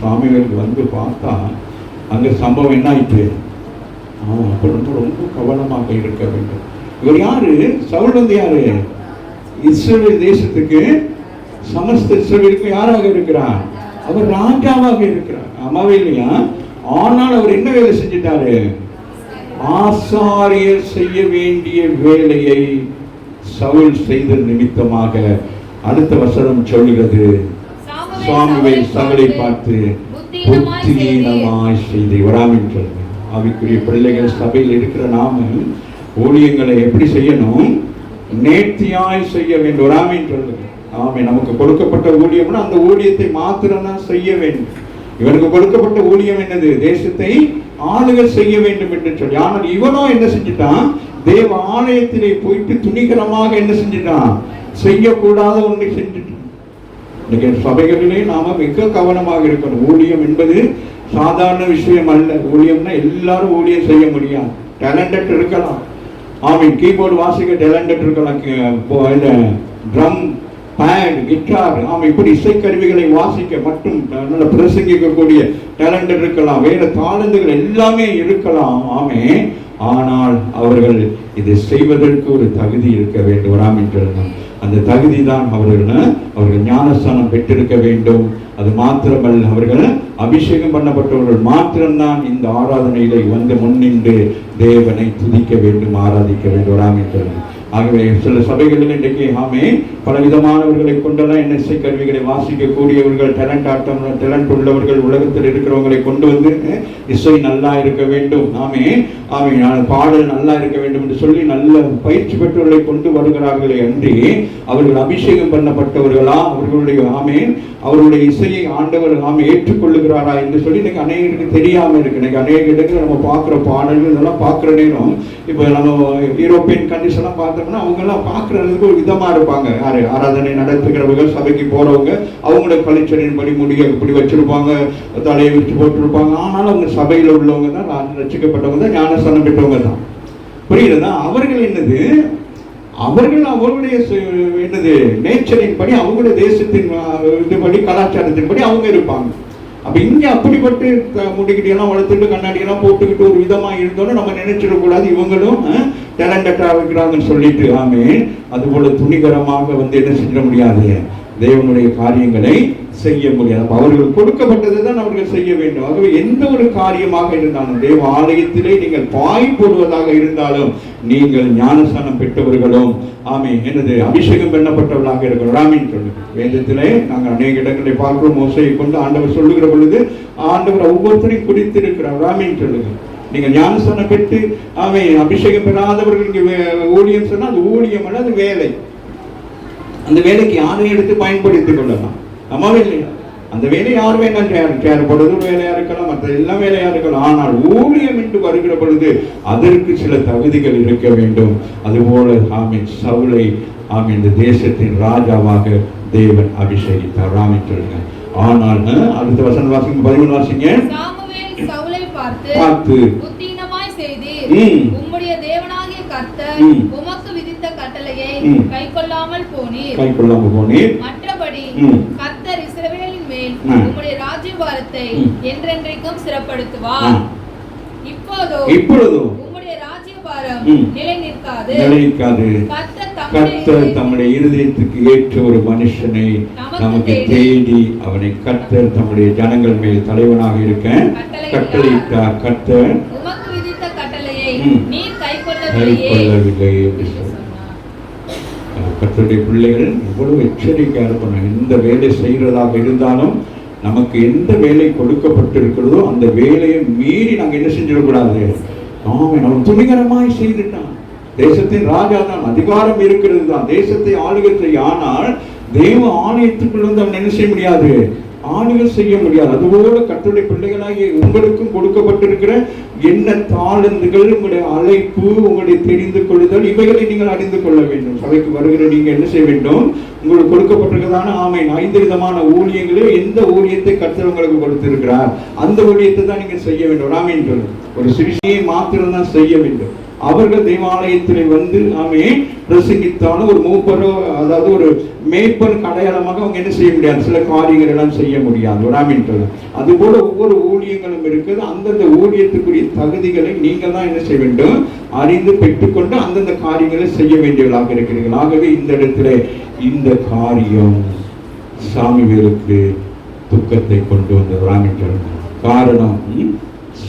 சாமிகளுக்கு வந்து பார்த்தா அங்க சம்பவம் என்ன ஆயிட்டு. அப்ப ரொம்ப கவனமாக இருக்க வேண்டும். இவர் யாரு, சவுல் வந்து யாரு, இஸ்ரவேல் தேசத்துக்கு சமஸ்த இஸ்ரவேலுக்கு யாராக இருக்கிறார், அவர் ராஜாவாக இருக்கிறார். ஆமாவே இல்லையா? ஆனால் அவர் என்ன வேலை செஞ்சிட்டாரு, ஆசாரியர் செய்ய வேண்டிய வேலையை சவுல் செய்த நிமித்தமாக அடுத்த வசனம் சொல்லுகிறது, சாமுவேல் சவுலை பார்த்து புத்தியீனமாய் செய்து. வராமின் சொல்லுங்க. ஆவிக்குரிய பிள்ளைகள் சபையில் இருக்கிற நாம ஊழியங்களை எப்படி செய்யணும், நேர்த்தியாய் செய்ய வேண்டும். வராமின் சொல்லுங்க. ஆமே, நமக்கு கொடுக்கப்பட்ட ஊழியம்னா அந்த ஊழியத்தை மாத்திரம் தான் செய்ய வேண்டும். இவனுக்கு கொடுக்கப்பட்ட ஊழியம் என்னது, தேசத்தை ஆளுகள் செய்ய வேண்டும் என்று சொல்லி. ஆனால் இவனோ என்ன செஞ்சுட்டான், தேவ ஆலயத்திலே போயிட்டு துணிகரமாக என்ன செஞ்சுட்டான், செய்யக்கூடாத ஒன்றை செஞ்சுட்டான். இன்னைக்கு சபைகளிலே நாம மிக கவனமாக இருக்கணும். ஊழியம் என்பது சாதாரண விஷயம் அல்ல. ஊழியம்னா எல்லாரும் ஊழியம் செய்ய முடியாது. டேலண்டட் இருக்கலாம். ஆமீன். கீபோர்டு வாசிக்க டேலண்டட் இருக்கலாம், ட்ரம், பேட், கிட்டார், ஆமாம், இப்படி இசைக்கருவிகளை வாசிக்க மட்டும் நல்ல பிரசங்கிக்கக்கூடிய டேலண்டட் இருக்கலாம். வேற தாளந்துகள் எல்லாமே இருக்கலாம். ஆமே, ஆனால் அவர்கள் இதை செய்வதற்கு ஒரு தகுதி இருக்க வேண்டும். ஆமீன். அந்த தகுதி தான் அவர்கள் ஞானஸ்தானம் பெற்றிருக்க வேண்டும். அது மாத்திரமல்ல, அவர்கள் அபிஷேகம் பண்ணப்பட்டவர்கள் மாத்திரம்தான் இந்த ஆராதனையில வந்து முன்னின்று தேவனை துதிக்க வேண்டும், ஆராதிக்க வேண்டும். ஆமீன். ஆகவே சில சபைகளில் இன்றைக்கு பல விதமானவர்களை கொண்டெல்லாம் என்எஸ்ஐ கருவிகளை வாசிக்கக்கூடியவர்கள், டேலண்ட் உள்ளவர்கள், உலகத்தில் இருக்கிறவங்களை கொண்டு வந்து இசை நல்லா இருக்க வேண்டும், பாடல் நல்லா இருக்க வேண்டும் என்று சொல்லி நல்ல பயிற்சி பெற்றவர்களை கொண்டு வருகிறார்களே அன்றி அவர்கள் அபிஷேகம் பண்ணப்பட்டவர்களா, அவர்களுடைய இசையை ஆண்டவர் ஏற்றுக்கொள்ளுகிறாரா என்று சொல்லி இன்னைக்கு அநேகருக்கு தெரியாம இருக்கு. இன்னைக்கு அநேக இடங்கள் நம்ம பார்க்குற பாடல்கள் இதெல்லாம் பார்க்குற நேரம், இப்போ நம்ம யூரோப்பியன் கண்ட்ரிஸ் எல்லாம் பார்த்தோம்னா அவங்க எல்லாம் பார்க்கறதுக்கு ஒரு விதமா இருப்பாங்க. ஆராதனை நடத்துகிறவர்கள், சபைக்கு போறவங்க, அவங்களோட கல்ச்சரின் படி முடிய இப்படி வச்சிருப்பாங்க, தலையை வச்சு போட்டிருப்பாங்க. ஆனாலும் அவங்க சபையில உள்ளவங்க தான், ரட்சிக்கப்பட்டவங்க தான், ஞானஸ்தானம் பெற்றவங்க தான். புரியுதுதா? அவர்கள் என்னது, அவர்களுடைய என்னது நேச்சரின் படி, அவங்களுடைய தேசத்தின் இதுபடி, கலாச்சாரத்தின் படி அவங்க இருப்பாங்க. அப்ப இங்க அப்படிப்பட்டு முடிக்கிட்டெல்லாம் வளர்த்துட்டு கண்ணாடியெல்லாம் போட்டுக்கிட்டு ஒரு விதமா இருந்தோன்னு நம்ம நினைச்சிடக்கூடாது இவங்களும் டேலண்டா இருக்கிறாங்கன்னு சொல்லிட்டு. அது போல துணிகரமாக என்ன செஞ்சிட முடியாது, தேவனுடைய காரியங்களை செய்ய முடியாது. அவர்கள் கொடுக்கப்பட்டதை தான் அவர்கள் செய்ய வேண்டும். ஆகவே எந்த ஒரு காரியமாக இருந்தாலும், தேவ ஆலயத்திலே நீங்கள் பாய் போடுவதாக இருந்தாலும், நீங்கள் ஞானஸ்தானம் பெற்றவர்களும் என்னது அபிஷேகம் பண்ணப்பட்டவர்களாக இருக்கிறோம். சொல்லுங்க. வேதத்திலே நாங்கள் அநேக இடங்களை பார்க்கிறோம். மோசையை கொண்டு ஆண்டவர் சொல்லுகிற பொழுது ஆண்டவர் ஒவ்வொருத்தரையும் குறித்திருக்கிறார். சொல்லுங்க. நீங்க ஞானஸ்தானம் பெற்று அபிஷேகம் பெறாதவர்கள் ஊழியம் சொன்னா அது ஊழியம் அல்ல, அது வேலை. அந்த வேலைக்கு யாரையும் எடுத்து பயன்படுத்திக் கொள்ளலாம். அம்மாவே இல்லையா? அந்த வேலை யார் வேணாலும் தேவைப்படுறது ஒரு வேலையா இருக்கலாம், மற்ற எல்லா வேலையா இருக்கலாம். ஆனால் ஊழியம் என்று வருகிற பொழுது அதற்கு சில தகுதிகள் இருக்க வேண்டும். அதுபோல சவுலை இந்த தேசத்தின் ராஜாவாக தேவன் அபிஷேகித்தார். சொல்லுங்க. ஆனால் அடுத்த வசனம் வாசிங்க, 11 வாசிங்க. சாமுவேல் சவுலை பார்த்து புத்தீனமாய் செய்தீர், உம்முடைய தேவனாகிய கர்த்தர் உமக்கு விதித்த கட்டளையை கைக்கொள்ளாமல் போனீர். மற்றபடி கர்த்தர் இஸ்ரவேலின் மேல் உம்முடைய ராஜ்யபாரத்தை என்றென்றைக்கும் சிறப்படுத்துவார். இப்பொழுதோ உம்முடைய ராஜ்யபாரம் நிலை நிற்காது. கர்த்தர் தம்முடைய இருதயத்துக்கு ஏற்ற ஒரு மனுஷனை நமக்கு தேடி அவனை கர்த்தர் தம்முடைய ஜனங்கள் மேல் தலைவனாக இருக்க கட்டளையிட்டார். கர்த்தர் உமக்கு விதித்த கட்டளையை நீர் கைக்கொள்ளவில்லை என்று சொன்னார். கர்த்தருடைய பிள்ளைகள் எவ்வளவு எச்சரிக்கையா இருக்கணும். எந்த வேலை செய்யறதாக இருந்தாலும் நமக்கு எந்த வேலை கொடுக்கப்பட்டிருக்கிறதோ அந்த வேலையை மீறி நாங்க என்ன செஞ்சிடக்கூடாது. அவன் துணிகரமாய் செய்துட்டான். தேசத்தின் ராஜா தான், அதிகாரம் இருக்கிறது தான், தேசத்தை ஆளுகை செய்ய. ஆனால் தேவ ஆலயத்துக்குள் வந்து அவன் என்ன செய்ய முடியாது, ஆளுகை செய்ய முடியாது. அதுபோல கர்த்தருடைய பிள்ளைகளாகிய உங்களுக்கும் கொடுக்கப்பட்டிருக்கிற என்ன தாளந்துகள், உங்களுடைய அழைப்பு, உங்களுடைய தெரிந்து கொள்ளுதல், இவைகளை நீங்கள் அறிந்து கொள்ள வேண்டும். சபைக்கு வருகிற நீங்க என்ன செய்ய வேண்டும், உங்களுக்கு கொடுக்கப்பட்டிருக்கிறதான 5 விதமான ஊழியங்களில் எந்த ஊழியத்தை கர்த்தர் உங்களுக்கு கொடுத்திருக்கிறார் அந்த ஊழியத்தை தான் நீங்க செய்ய வேண்டும். ஒரு சிறிய மாத்திரம் தான் செய்ய வேண்டும். அவர்கள் தேவாலயத்தில் வந்து பிரசங்கித்தாலும் ஒரு மூப்பரோ, அதாவது ஒரு மேய்ப்பன் அடையாளமாக அவங்க என்ன செய்ய முடியாது, சில காரியங்கள் எல்லாம் செய்ய முடியாது. அதுபோல ஒவ்வொரு ஊழியங்களும் இருக்குது. அந்தந்த ஊழியத்துக்குரிய தகுதிகளை நீங்கள் தான் என்ன செய்ய வேண்டும், அறிந்து பெற்றுக்கொண்டு அந்தந்த காரியங்களை செய்ய வேண்டியவர்களாக இருக்கிறீர்கள். ஆகவே இந்த இடத்துல இந்த காரியம் சாமுவேலுக்கு துக்கத்தை கொண்டு வந்தது. காரணம்,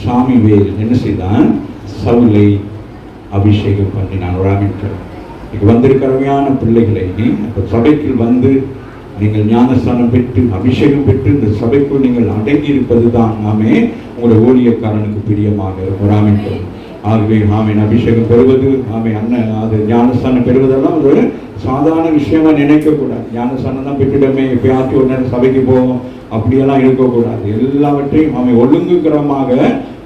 சாமுவேல் என்ன செய்தான், சவுலை அபிஷேகம் பண்ணினான். வந்திருக்கிறவையான பிள்ளைகளை சபைக்கு வந்து நீங்கள் ஞானஸ்தானம் பெற்று அபிஷேகம் பெற்று இந்த சபைக்குள் நீங்கள் அடங்கி இருப்பது தான் உங்களுடைய ஊழியக்காரனுக்கு பிரியமாக இருக்கும். ஆகவே அபிஷேகம் பெறுவது அது ஞானஸ்தானம் பெறுவதெல்லாம் ஒரு சாதாரண விஷயமா நினைக்க கூடாது. ஞானஸ்தானம் தான் பெற்றுடமே, எப்பயாச்சும் ஒரு நேரம் சபைக்கு போவோம் அப்படியெல்லாம் இருக்கக்கூடாது. எல்லாவற்றையும் ஒழுங்குகரமாக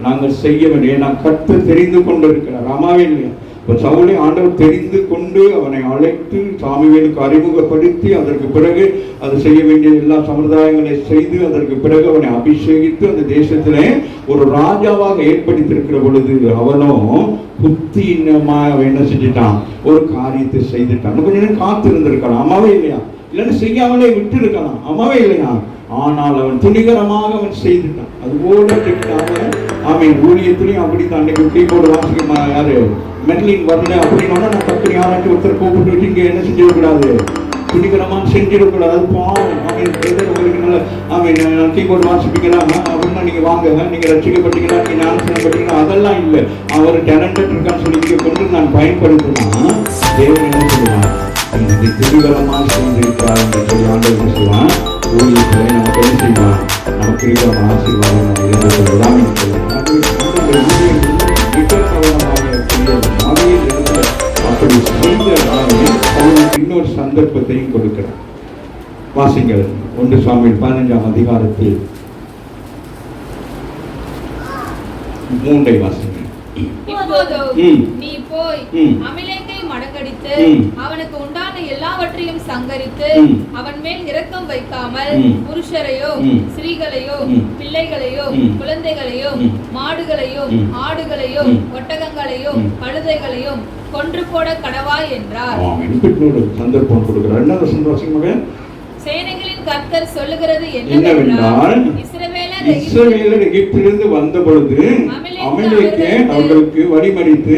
நாங்கள் செய்ய வேண்டும். ஏன்னா கர்த்தர் தெரிந்து கொண்டிருக்கிறார். ஆமாவே இல்லையா? சவுலை ஆண்டவர் தெரிந்து கொண்டு அவனை அழைத்து சாமுவேலுக்கு அறிமுகப்படுத்தி அதற்கு பிறகு அது செய்ய வேண்டிய எல்லா சம்பிரதாயங்களை செய்து அதற்கு பிறகு அவனை அபிஷேகித்து அந்த தேசத்திலே ஒரு ராஜாவாக ஏற்படுத்தியிருக்கிற பொழுது அவனும் புத்தியினமாக என்ன செஞ்சுட்டான், ஒரு காரியத்தை செய்துட்டான். கொஞ்ச நேரம் காத்து இருந்திருக்கலாம். அம்மாவே இல்லையா? இல்லைன்னு செய்யாமலே விட்டு இருக்கலாம். அம்மாவே இல்லையா? ஆனால் அவன் துணிகரமாக அவன் செய்துட்டான். அதுபோல ஊழியத்திலையும் அப்படித்தான். அன்னைக்கு கீபோர்டு வாசிக்க யாரு மெர்லின் வரல அப்படின்னா நான் டக்குனு யாராச்சும் ஒருத்தர் கூப்பிட்டு வச்சு இங்கே என்ன செஞ்சிடக்கூடாது, துணிகரமாக செஞ்சிடக்கூடாது. அது பாவம். உங்களுக்கு நல்ல கீபோர்டு வாசிப்பீங்களா அப்படின்னா நீங்கள் வாங்க, நீங்கள் ரசிக்கப்பட்டீங்களா, நீங்கள் ஞானஸ்தானம் பட்டீங்களா, அதெல்லாம் இல்லை. அவர் டேலண்டட் இருக்கான்னு சொல்லி இங்கே கொண்டு நான் பயன்படுத்தினா தேவன் என்ன சொல்லுவான், இன்னைக்கு துணிகரமாக செய்திருக்கிறார் என்று சொல்லி ஆண்டவர் சொல்லுவான். ஊழியர்களை நமக்கு என்ன செய்வான், நமக்கு இருக்கிற ஆசீர்வாதம் நம்ம இழந்து கொள்ளலாம் என்று சொல்லுவான். அப்படி செய்த அவனுக்கு இன்னொரு சந்தர்ப்பத்தையும் கொடுக்கிறார். வாசிங்கள் 1 சாமுவேல் 15ஆம் அதிகாரத்தில் 3 வாசிங்கள். இப்போதோ நீ போய் அமிலேக்கை மடங்கடித்து அவனுக்கு உண்டான எல்லாவற்றையும் சங்கரித்து அவன் மேல் இரக்கம் வைக்காமல் புருஷரையோ ஸ்திரீகளையோ பிள்ளைகளையோ குழந்தைகளையோ மாடுகளையோ ஆடுகளையோ ஒட்டகங்களையோ கழுதைகளையோ கொன்று போட கடவாய் என்றார். சந்தர்ப்பம் கொடுக்கிறார். என்ன சந்தோஷமாக? சேனைகளின் கர்த்தர் சொல்லுகிறது என்னவென்றால், இஸ்ரவேலர் எகிப்திலிருந்து வந்த பொழுது அமலேக்கை அவர்களுக்கு வழிமறித்து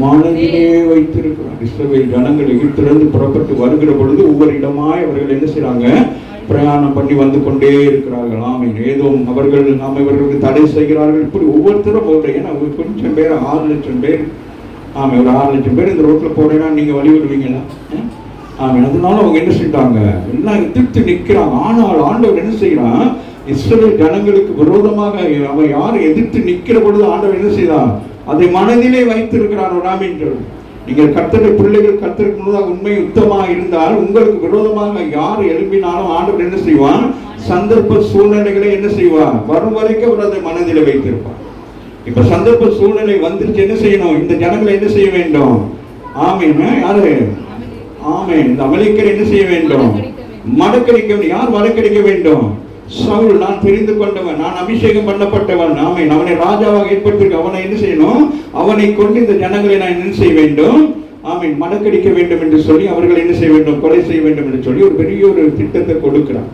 மனதிலே வைத்திருக்கிறார். இஸ்ரவேல் ஜனங்கள் எகிப்திலிருந்து புறப்பட்டு வருகிற பொழுது ஒவ்வொரு இடமாய் அவர்கள் என்ன செய்றாங்க, பிரயாணம் பண்ணி வந்து கொண்டே இருக்கிறார்கள். ஆமீன். ஏதோ அவர்கள் இவர்களுக்கு தடை செய்கிறார்கள். இப்படி ஒவ்வொருத்தரும் ஏன்னா கொஞ்சம் பேர் 6 லட்சம் பேர், ஆமா ஒரு 6 லட்சம் பேர் இந்த ரோட்ல போறேன்னா நீங்க வழி விடுவீங்களா? அதனால அவங்க என்ன செய்யறாங்க, எல்லாம் எதிர்த்து நிற்கிறாங்க. ஆனால் ஆண்டவர் என்ன செய்யறான், இஸ்ரவேல் ஜனங்களுக்கு விரோதமாக அவன் யார் எதிர்த்து நிற்கிற பொழுது ஆண்டவர் என்ன செய்யறான், அதை மனதிலே வைத்திருக்கிறார். நீங்கள் கர்த்தருடைய பிள்ளைகள், கர்த்தருக்கு முன்னதாக உண்மை யுத்தமாக இருந்தால் உங்களுக்கு விரோதமாக யார் எழுப்பினாலும் ஆண்டவர் என்ன செய்வான், சந்தர்ப்ப சூழ்நிலைகளை என்ன செய்வான், வரும் வரைக்கும் அவர் அதை மனதிலே வைத்திருப்பார். இப்ப சந்தர்ப்ப சூழ்நிலை வந்துருச்சு, என்ன செய்யணும், இந்த ஜனங்களை என்ன செய்ய வேண்டும்? ஆமீன். யாரு? ஆமென். இந்த அமலேக்கரை என்ன செய்ய வேண்டும்? மடக்கடிக்க வேண்டும். யார் மடக்கடிக்க வேண்டும்? சவுல். நான் தெரிந்து கொண்டவன், நான் அபிஷேகம் பண்ணப்பட்டவன். ஆமென். அவனை ராஜாவாக ஏற்படுத்தியிருக்க. அவனை என்ன செய்யணும், அவனை கொண்டு இந்த ஜனங்களை நான் என்ன செய்ய வேண்டும்? ஆமென். மடக்கடிக்க வேண்டும் என்று சொல்லி அவர்களை என்ன செய்ய வேண்டும், கொலை செய்ய வேண்டும் என்று சொல்லி ஒரு பெரிய ஒரு திட்டத்தை கொடுக்கிறார்.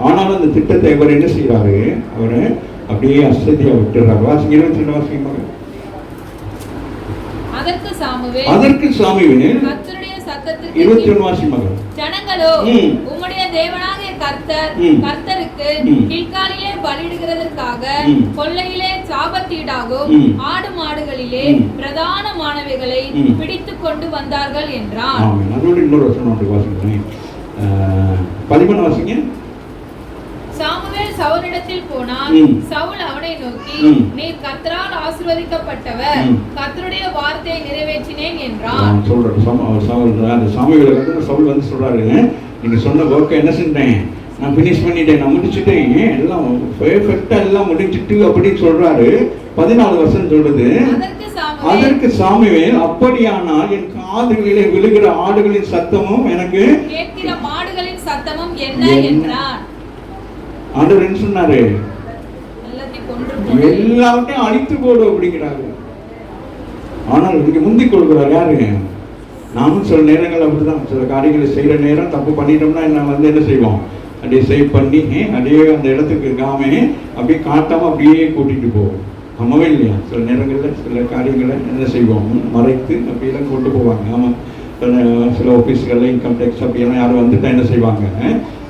ஆனால் அந்த திட்டத்தை அவர் என்ன செய்யறாரு, அவரை அப்படியே அசதியா விட்டுறாரு. வாசிங்க 22 வாசிங்க. அதற்கு சாமுவேல் சத்தத்திற்கு 21 வாசிங்க. ஜனங்களோ உம்முடைய தேவனாகிய கர்த்தருக்கு கில்காலிலே பலியிடுகிறதற்காக கொல்லையிலே சாபத்தீடாகும் ஆடு மாடுகளிலே பிரதானமானவைகளை பிடித்துக் கொண்டு வந்தார்கள் என்றான். அதோட இன்னொரு வசனம் வாசிங்க. 11 வாசிங்க. சாமுவேல் சவுலிடத்தில் போனான். சவுல் அவனை நோக்கி, நீர் கர்த்தரால் ஆசீர்வதிக்கப்பட்டவர், கர்த்தருடைய வார்த்தையை நிறைவேற்றினேன் என்றான். சவுல் வந்து சொல்றாரு, நீங்க சொன்ன ஒர்க்கை என்ன செஞ்சேன், நான் பினிஷ் பண்ணிட்டேன், நான் முடிச்சுட்டேன், எல்லாம் பெர்ஃபெக்ட்டா எல்லாம் முடிச்சிட்டு அப்படின்னு சொல்றாரு. 14 வசனம் சொல்றது, அதற்கு சாமுவேல், அப்படியானால் என் காதுகளிலே விழுகிற ஆடுகளின் சத்தமும் எனக்கு கேட்கிற மாடுகளின் சத்தமும் என்ன என்றான். ஆண்டவர் என்ன சொன்னாரு, எல்லாத்தையும் அழித்து போடு அப்படிங்கிறாரு. ஆனால் இங்க முந்திக் கொள்கிறார் யாரு? நாமும் சில நேரங்கள் அப்படிதான், சில காரியங்களை செய்யற நேரம் தப்பு பண்ணிட்டோம்னா என்ன என்ன செய்வோம், அப்படியே சேவ் பண்ணி அப்படியே அந்த இடத்துக்கு இருக்காம அப்படியே காட்டாம அப்படியே கூட்டிட்டு போவோம். ஆமாவே இல்லையா? சில நேரங்கள்ல சில காரியங்களை என்ன செய்வோம், மறைத்து அப்படியெல்லாம் கொண்டு போவாங்க. ஆமா, சில ஆஃபீஸ்களில் இன்கம் டேக்ஸ் அப்படியெல்லாம் யாரும் வந்துட்டா என்ன செய்வாங்க,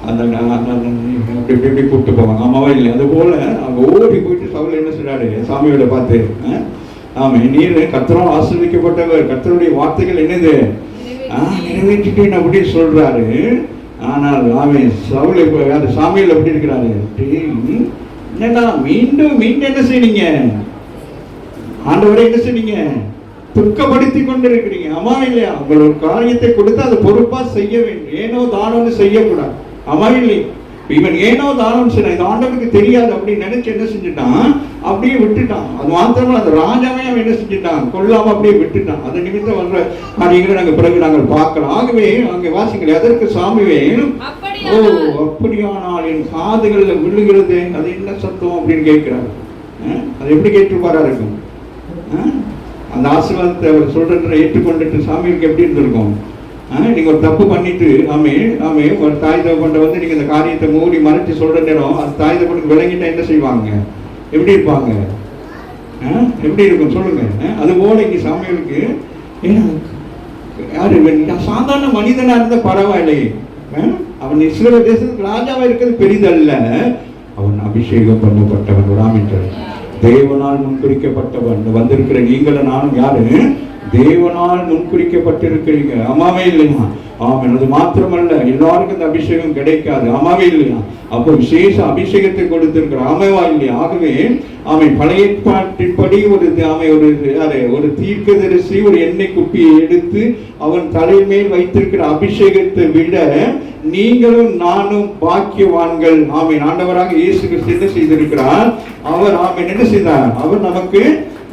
அந்த அப்படி இப்படி கூப்பிட்டு போவாங்க. ஆமாவா இல்லை? அது போல அவங்க ஓடி போயிட்டு சவுல் என்ன சொல்றாரு, சாமியோட பார்த்து, ஆமா நீர் கர்த்தரால் ஆசீர்வதிக்கப்பட்டவர், கர்த்தருடைய வார்த்தைகள் என்னது நிறைவேற்றிட்டேன் அப்படின்னு சொல்றாரு. ஆனால் அவன் சவுல் யாரு, சாமியில் எப்படி இருக்கிறாரு, என்னடா மீண்டும் மீண்டும் என்ன செய்றீங்க, ஆண்டவரை என்ன செய்றீங்க, துக்கப்படுத்தி கொண்டு இருக்கிறீங்க. ஆமா இல்லையா? உங்களோட காரியத்தை கொடுத்து அதை பொறுப்பா செய்ய வேண்டும். ஏனோ தானம்னு செய்யக்கூடாது. ஆமா இல்லை? இவன் ஏனோ தானம் செய்ய இந்த ஆண்டவருக்கு தெரியாது அப்படின்னு நினைச்சு என்ன செஞ்சுட்டான், அப்படியே விட்டுட்டான். அது மாத்திரமா அந்த ராஜாவே அவன் என்ன செஞ்சுட்டான், கொல்லாம அப்படியே விட்டுட்டான். அது நிமித்தம் வர்ற காரியங்களை நாங்கள் பிறகு நாங்கள் பார்க்கலாம். ஆகவே அங்கே வாசிங்களே, அதற்கு சாமுவேல், ஓ அப்படியானால் என் காதுகளில் விழுகிறது, அது என்ன சத்தம் அப்படின்னு கேட்கிறாரு. அது எப்படி கேட்டுப்பாரா இருக்கும்? அந்த ஆசீர்வாதத்தை அவர் சொல்றதை ஏற்றுக்கொண்டுட்டு சாமிக்கு எப்படி இருந்திருக்கும்? நீங்க ஒரு தப்பு பண்ணிட்டு ஒரு தாய் தகப்பன் வந்து நீங்க இந்த காரியத்தை மூடி மறைச்சு சொல்ற நேரம் அந்த தாய் தகப்பனுக்கு விளங்கிட்டா என்ன செய்வாங்க, எப்படி இருப்பாங்க, எப்படி இருக்கும் சொல்லுங்க. அது போல இங்க சாமிகளுக்கு யாரு சாதாரண மனிதனா இருந்த பரவாயில்லை, அவன் இஸ்ரவேல் தேசத்துக்கு ராஜாவா இருக்கிறது பெரிதல்ல, அவன் அபிஷேகம் பண்ணப்பட்டவன், ராமேஸ்வரன் தேவனால் முன்குறிக்கப்பட்டவன். வந்திருக்கிற நீங்களும் நானும் யாரு, தேவனால் முன்குறிக்கப்பட்டிருக்கிறீங்க. ஆமாவே இல்லையா? ஆமென். அது மாத்திரமல்ல, எல்லாருக்கும் இந்த அபிஷேகம் கிடைக்காது. ஆமாவே இல்லையா? அப்போ விசேஷ அபிஷேகத்தை கொடுத்திருக்கிறார். ஆமாவா இல்லையா? ஆகவே ஆமென். பழைய ஏற்பாட்டின்படி ஒரு தீர்க்கதரிசி ஒரு எண்ணெய் குப்பியை எடுத்து அவன் தலைமேல் வைத்திருக்கிற அபிஷேகத்தை விட நீங்களும் நானும் பாக்கியவான்கள். ஆமென். ஆண்டவராக இயேசு கிறிஸ்து என்ன செய்திருக்கிறார்? அவர் ஆமென் என்ன செய்தார்? அவர் நமக்கு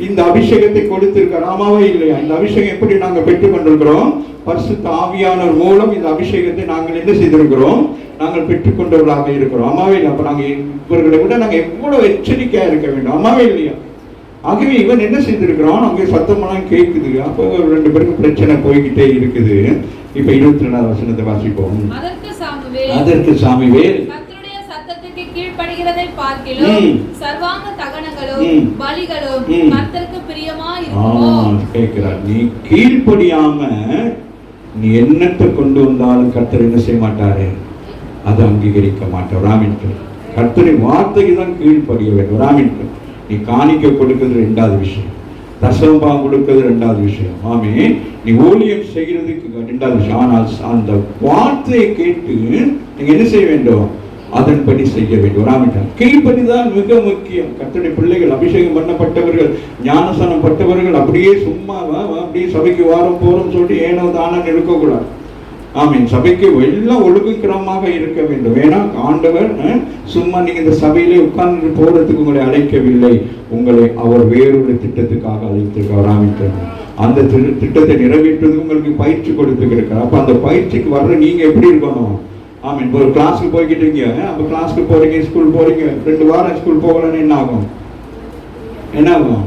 இந்த அபிஷேகத்தை கொடுத்திருக்கிறார். ஆமாவே இல்லையா? இந்த அபிஷேகம் எப்படி நாங்கள் பெற்றுக் கொண்டிருக்கிறோம்? பரிசுத்த ஆவியானவர் மூலம் இந்த அபிஷேகத்தை நாங்கள் என்ன செய்திருக்கிறோம்? நாங்கள் பெற்றுக்கொண்டவர்களாக இருக்கிறோம். ஆமாவே இல்லை? அப்ப நாங்கள் இவர்களை விட நாங்கள் எவ்வளவு எச்சரிக்கையா இருக்க வேண்டும். ஆமாவே இல்லையா? ஆகவே இவன் என்ன செய்திருக்கிறான்? அங்கே சத்தமெல்லாம் கேட்குது. அப்போ ரெண்டு பேருக்கு பிரச்சனை போய்கிட்டே இருக்குது. இப்ப 22வது வசனத்தை வாசிப்போம். அதற்கு சாமுவேல் கர்த்தருடைய சத்தத்துக்கு கீழ்ப்படிகிறதை பார்க்கிலும் சர்வாங்க தகனங்களும் பலிகளும் கர்த்தருக்கு பிரியமா இருக்குமோ? கேட்கிறார். நீ கீழ்ப்படியாம நீ என்னத்தை கொண்டு வந்தாலும் கர்த்தர் என்ன செய்ய மாட்டாரு? அதை அங்கீகரிக்க மாட்டார். ராமின்ட்டு கர்த்தரின் வார்த்தைக்கு தான் கீழ்ப்படிய வேண்டும். ராமின்ட்டு நீ காணிக்க கொடுக்கிறது 2வது விஷயம், தசமபாகம் கொடுக்கிறது 2வது விஷயம். ஆமே, நீ ஊழியம் செய்கிறதுக்கு 2வது விஷயம். ஆனால் அந்த வார்த்தையை கேட்டு நீங்க என்ன செய்ய வேண்டும்? அதன்படி செய்ய வேண்டும். ராமிட்டான் கீழ்ப்படிதான் மிக முக்கியம். கர்த்தருடைய பிள்ளைகள், அபிஷேகம் பண்ணப்பட்டவர்கள், ஞானஸ்நானம் பட்டவர்கள் அப்படியே சும்மா அப்படியே சபைக்கு வாரம் போறோம் சொல்லி ஏனோ தானம் இருக்கக்கூடாது. ஆமீன். சபைக்கு எல்லாம் ஒழுங்குக்கிரமாக இருக்க வேண்டும். ஏன்னா ஆண்டவர் சும்மா நீங்க இந்த சபையிலே உட்கார்ந்து போறதுக்கு உங்களை அழைக்கவில்லை, உங்களை அவர் வேறொரு திட்டத்துக்காக அழைத்திருக்கிறார். ஆமீன். அந்த திட்டத்தை நிறைவேற்றுவதற்கு உங்களுக்கு பயிற்சி கொடுத்துருக்கிறார். அப்ப அந்த பயிற்சிக்கு வர்ற நீங்க எப்படி இருக்கணும்? ஆமீன். ஒரு கிளாஸுக்கு போய்கிட்டீங்க, அப்ப கிளாஸுக்கு போறீங்க, ஸ்கூல் போறீங்க, 2 வாரம் ஸ்கூல் போகலன்னு என்ன ஆகும்? என்ன ஆகும்?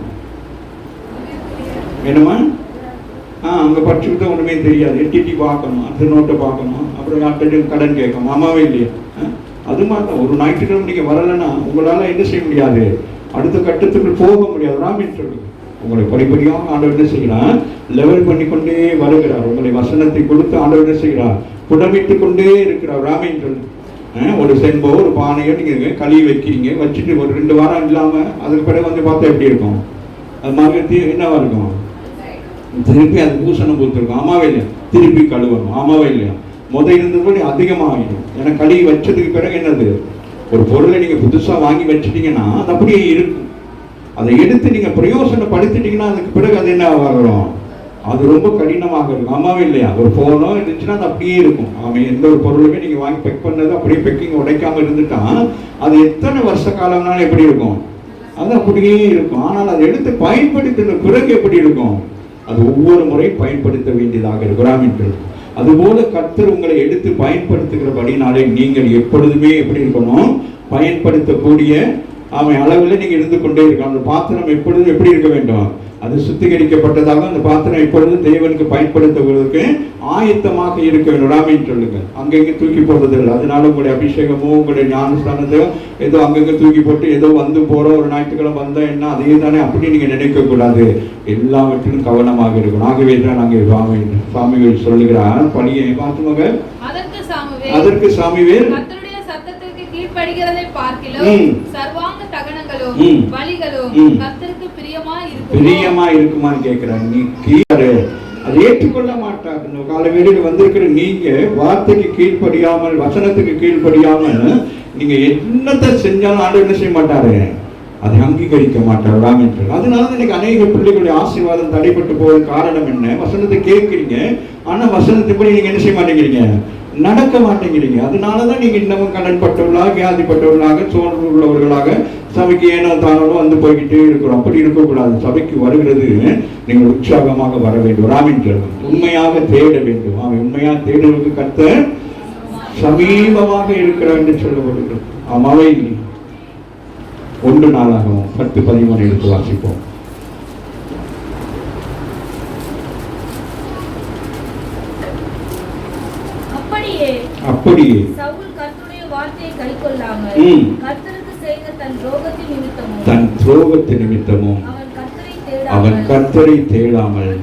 என்னமா? அங்கே படிச்சுக்கிட்ட ஒன்றுமே தெரியாது. எட்டி பார்க்கணும், அடுத்த நோட்டை பார்க்கணும், அப்புறம் யார்கிட்ட கடன் கேட்கணும். ஆமாவே இல்லையா? அது மாதிரி தான். ஒரு ஞாயிற்றுக்கிழமை நீங்கள் வரலைன்னா உங்களால் என்ன செய்ய முடியாது? அடுத்த கட்டத்துக்கு போக முடியாது. ராமின் சொல்லு, உங்களை படிப்படியாக ஆண்டவர் என்ன செய்கிறார்? லெவல் பண்ணி கொண்டே வருகிறார். உங்களை வசனத்தை கொடுத்து ஆண்டவர் என்ன செய்கிறார்? புடமிட்டு கொண்டே இருக்கிறார். ராமின் சொல்லு. ஒரு செம்போ ஒரு பானையோ நீங்கள் கழுவி வைக்கிறீங்க, வச்சுட்டு ஒரு 2 வாரம் இல்லாமல் அதுக்கு பிறகு வந்து பார்த்தா எப்படி இருக்கும்? அது மாதிரி என்னவா இருக்கும்? திருப்பி அது பூசணம் பூத்திருக்கும். ஆமாவே இல்லையா? திருப்பி கழுவணும். ஆமாவே இல்லையா? இருந்தபடி அதிகமாகிடும். ஏன்னா கழுவி வச்சதுக்கு பிறகு என்னது? ஒரு பொருளை நீங்க புதுசா வாங்கி வச்சுட்டீங்கன்னா அது அப்படியே இருக்கும். அதை எடுத்து நீங்க பிரயோசனப்படுத்திட்டீங்கன்னா அதுக்கு பிறகு அது என்ன ஆகும்? அது ரொம்ப கடினமாக இருக்கும். ஆமாவே இல்லையா? ஒரு போனோ இருந்துச்சுன்னா அது அப்படியே இருக்கும். ஆமா, எந்த ஒரு பொருளுமே நீங்க வாங்கி பெக் பண்ணது அப்படியே பெக்கிங் உடைக்காம இருந்துட்டா அது எத்தனை வருஷ காலம்னாலும் எப்படி இருக்கும்? அது அப்படியே இருக்கும். ஆனால் அதை எடுத்து பயன்படுத்தின பிறகு எப்படி இருக்கும்? அது ஒவ்வொரு முறை பயன்படுத்த வேண்டியதாக இருக்கிறார்கள். அதுபோல கர்த்தர் உங்களை எடுத்து பயன்படுத்துகிறபடினாலே நீங்கள் எப்பொழுதுமே எப்படி இருக்கணும்? பயன்படுத்தக்கூடிய அளவில் நீங்க இருந்து கொண்டே இருக்கணும். அந்த பாத்திரம் எப்பொழுதும் எப்படி இருக்க வேண்டும்? அது சுத்திகரிக்கப்பட்டதாக அந்த பாத்திரம் எப்பொழுதும் தேவனுக்கு பயன்படுத்துவதற்கு ஆயத்தமாக இருக்க வேண்டும். ராமின்னு சொல்லுங்க. அங்கங்க தூக்கி போடுறது இல்லை. அதனால உங்களுடைய அபிஷேகமோ உங்களுடைய ஞானஸ்தானத்தையோ ஏதோ அங்கங்க தூக்கி போட்டு ஏதோ வந்து போற ஒரு ஞாயிற்றுக்கிழமை வந்தா என்ன அதே தானே அப்படி நீங்க நினைக்க கூடாது. எல்லாவற்றிலும் கவனமாக இருக்கணும். ஆகவே தான் நாங்கள் சாமுவேல் சொல்லுகிறார், பணியை பார்த்துமக. அதற்கு சாமுவேல் கீழ்ப்படிகிறதை பார்க்கிலும் சர்வாங்க தகனங்களும் பலிகளும் கர்த்தருக்கு பிரியமா இருக்குமான்னு கேட்கிறார். நீ கீழே அதை ஏற்றுக்கொள்ள மாட்டாங்க. காலவேளையில் வந்திருக்கிற நீங்க வார்த்தைக்கு கீழ்ப்படியாமல், வசனத்துக்கு கீழ்ப்படியாமல் நீங்க என்னத்தை செஞ்சாலும் ஆண்டவர் என்ன செய்ய மாட்டாரு? அதை அங்கீகரிக்க மாட்டார். ராமேஸ்வரர். அதனால இன்னைக்கு அநேக பிள்ளைகளுடைய ஆசீர்வாதம் தடைப்பட்டு போவதற்கு காரணம் என்ன? வசனத்தை கேட்கிறீங்க, ஆனா வசனத்தின்படி நீங்க என்ன செய்ய மாட்டேங்கிறீங்க? நடக்க மாட்டேங்கிறீங்க. அதனாலதான் நீங்க இன்னமும் கடன்பட்டவர்களாக, வியாதிப்பட்டவர்களாக, சோர்வு உள்ளவர்களாக சபைக்கு ஏனோ தானோ வந்து போய்கிட்டே இருக்கிறோம். அப்படி இருக்கக்கூடாது. சபைக்கு வருகிறது நீங்கள் உற்சாகமாக வர வேண்டும். ராமேஸ்வரர். உண்மையாக தேட வேண்டும். உண்மையாக தேடுவதற்கு கர்த்தர் சமீபமாக இருக்கிறார் என்று சொல்லப்படுகிறது. ஆமாவே இல்லை. 1 நாளாகவும் 10:13 எடுத்து வாசிப்போம். அப்படியே சவுல் கர்த்தருடைய வார்த்தையை கைக்கொள்ளாமல் கர்த்தருக்கு செய்த தன் துரோகத்தின் நிமித்தமும் அவன் கர்த்தரை தேடாமல்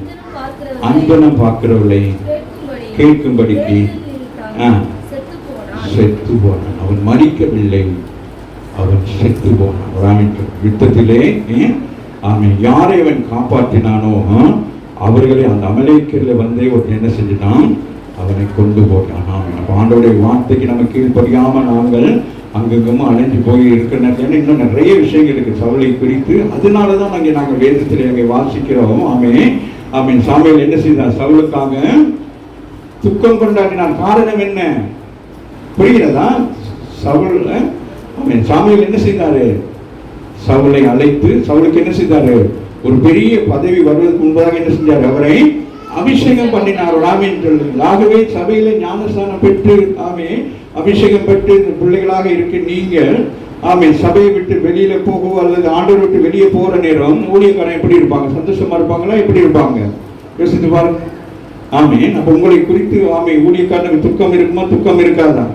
அந்தனம் பார்க்கிறவர்களை கேட்கும்படிக்கு செத்து போனான். அவன் மரிக்கவில்லை, அவன் செத்து போனான். யுத்தத்திலே அவன் யாரை அவன் காப்பாற்றினானோ அவர்களை அந்த அமலேக்கரில் வந்தே ஒரு என்ன செஞ்சுட்டான், அவனை கொண்டு போட்டான். அப்போ ஆண்டவருடைய வார்த்தைக்கு நம்ம கீழ்ப்படியாமல் நாங்கள் அங்கங்கும் அலைஞ்சு போய் இருக்கிற நேரத்தில் இன்னும் நிறைய விஷயங்கள் இருக்கு சவுலை குறித்து. அதனால தான் நாங்கள் வேதத்தில் அங்கே வாசிக்கிறோம். ஆமீன். சாமுவேல் என்ன செய்தார்? சவுலுக்காக துக்கம் கொண்டாடினார். காரணம் என்ன புரிகிறதா? சாமுவேல் என்ன செய்தாரு? சவுலை அழைத்து சவுலுக்கு என்ன செய்தாரு? ஒரு பெரிய பதவி வருவதற்கு முன்பதாக என்ன செஞ்சார்? அவரை அபிஷேகம் பண்ணினார். ஆகவே சபையில ஞானஸ்தானம் பெற்று அபிஷேகம் பெற்று பிள்ளைகளாக இருக்க நீங்கள் சபையை விட்டு வெளியில போகவோ அல்லது ஆண்டவர் விட்டு வெளியே போற நேரம் ஊழியக்காரன் எப்படி இருப்பாங்க? சந்தோஷமா இருப்பாங்களா? எப்படி இருப்பாங்க? யோசித்து பாருங்க. அப்ப உங்களை குறித்து ஊழியக்காரனுக்கு துக்கம் இருக்குமா? துக்கம் இருக்காதா?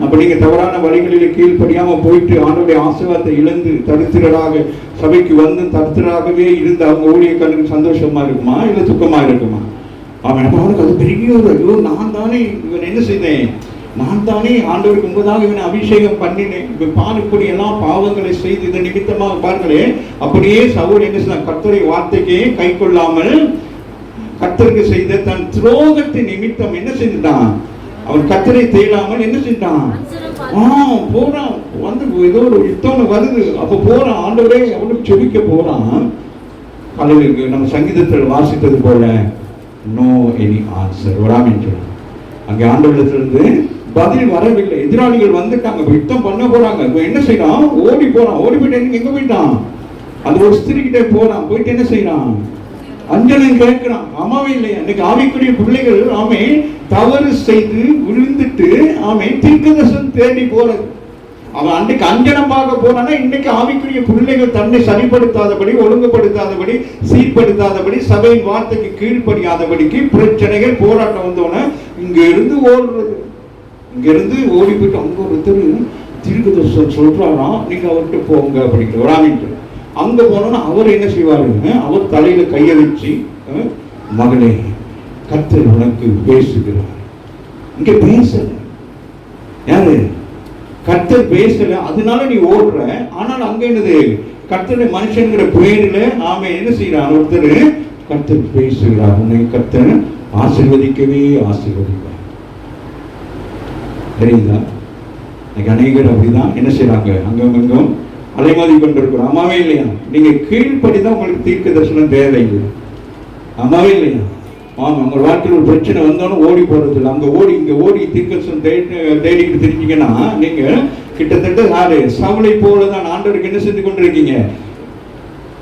அப்ப நீங்க தவறான வழிகளில் கீழ்ப்படியாம போயிட்டு ஆண்டவருடைய ஆசீர்வாதத்தை இழந்து தரித்திரராக சபைக்கு வந்து தரித்திரராகவே இருந்து அவங்க ஊழியக்காரனுக்கு சந்தோஷமா இருக்குமா இல்ல துக்கமா இருக்குமா? அப்ப அவனுக்கு அது பெரிய ஒரு நான் தானே இவன் என்ன செய்தேன், நான் தானே ஆண்டவருக்கு முன்பதாக இவனை அபிஷேகம் பண்ணினேன், இப்ப இப்படி எல்லாம் பாவங்களை செய்து இதன் நிமித்தமாக பாருங்களே. அப்படியே சவுல் என்ன செய்தான்? கர்த்தருடைய வார்த்தைக்கே கை கொள்ளாமல் கர்த்தருக்கு செய்த தன் துரோகத்தின் நிமித்தம் என்ன செஞ்சுட்டான்? அவன் கர்த்தரை தேடாமல் என்ன செஞ்சான்? போறான். வந்து ஏதோ ஒரு யுத்தம் வருது. அப்ப போறான். ஆண்டவரே அவனுக்கு செபிக்க போறான். கடவுளுக்கு நம்ம சங்கீதத்தில் வாசித்தது போல நோ எனி ஆன்சர் வராமின்னு சொல்றான். அங்கே ஆண்டவரிடத்திலிருந்து பதில் வரவில்லை. எதிராளிகள் வந்துட்டாங்க, யுத்தம் பண்ண போறாங்க. என்ன செய்யறான்? ஓடி போறான். ஓடி போயிட்டு எங்க போயிட்டான்? அது ஒரு ஸ்திரீ கிட்ட போறான். போயிட்டு என்ன செய்யறான்? அஞ்சனம் கேட்கிறான். ஆமாவே இல்லையா? இன்னைக்கு ஆவிக்குரிய பிள்ளைகள் தவறு செய்து விழுந்துட்டு தீர்க்கதரிசனம் தேடி போறது. அவன் அன்றைக்கு அஞ்சனம் பார்க்க போறான்னா இன்னைக்கு ஆவிக்குரிய பிள்ளைகள் தன்னை சரிப்படுத்தாதபடி, ஒழுங்குபடுத்தாதபடி, சீர்படுத்தாதபடி, சபையின் வார்த்தைக்கு கீழ்ப்படியாதபடிக்கு பிரச்சனைகள் போராட்டம் வந்தோன்னா இங்க இருந்து ஓடுறது. இங்க இருந்து ஓடி போயிட்டு அங்க ஒருத்தர் தீர்க்கதரிசனம் சொல்றாராம், நீங்க அவர்கிட்ட போங்க அப்படிங்கிற வராமிட்டு அங்க போனோம்னா அவர் என்ன செய்வாருங்க? அவர் தலையில கைய வச்சு, மகனே கர்த்தர் உனக்கு பேசுகிறார். இங்க பேசல. யாரு? கர்த்தர் பேசல. அதனால நீ ஓடுற. ஆனால் அங்க என்னது? கர்த்தருடைய மனுஷன்கிற பேரில என்ன செய்யறான்? ஒருத்தர் கர்த்தர் பேசுகிறார். உன்னை கர்த்தர் ஆசீர்வதிக்கவே ஆசீர்வதிப்பார். தெரியுதா? அநேகர் அப்படிதான் என்ன செய்யறாங்க? அங்கும் அலைமோதி கொண்டிருக்கிறோம். ஆமாவே இல்லையா? நீங்க கீழ்ப்படிதான் உங்களுக்கு தீர்க்க தரிசனம் தேவையில்லை. ஆமாவே இல்லையா? உங்க வாழ்க்கையில் ஒரு பிரச்சனை வந்தாலும் ஓடி போறது இல்லை. அங்க ஓடி இங்க ஓடி தீர்க்க தரிசனம் தேடிக்கிட்டு தெரிஞ்சீங்கன்னா நீங்க கிட்டத்தட்ட சவுலை போலதான் ஆண்டவருக்கு என்ன செஞ்சு கொண்டிருக்கீங்க?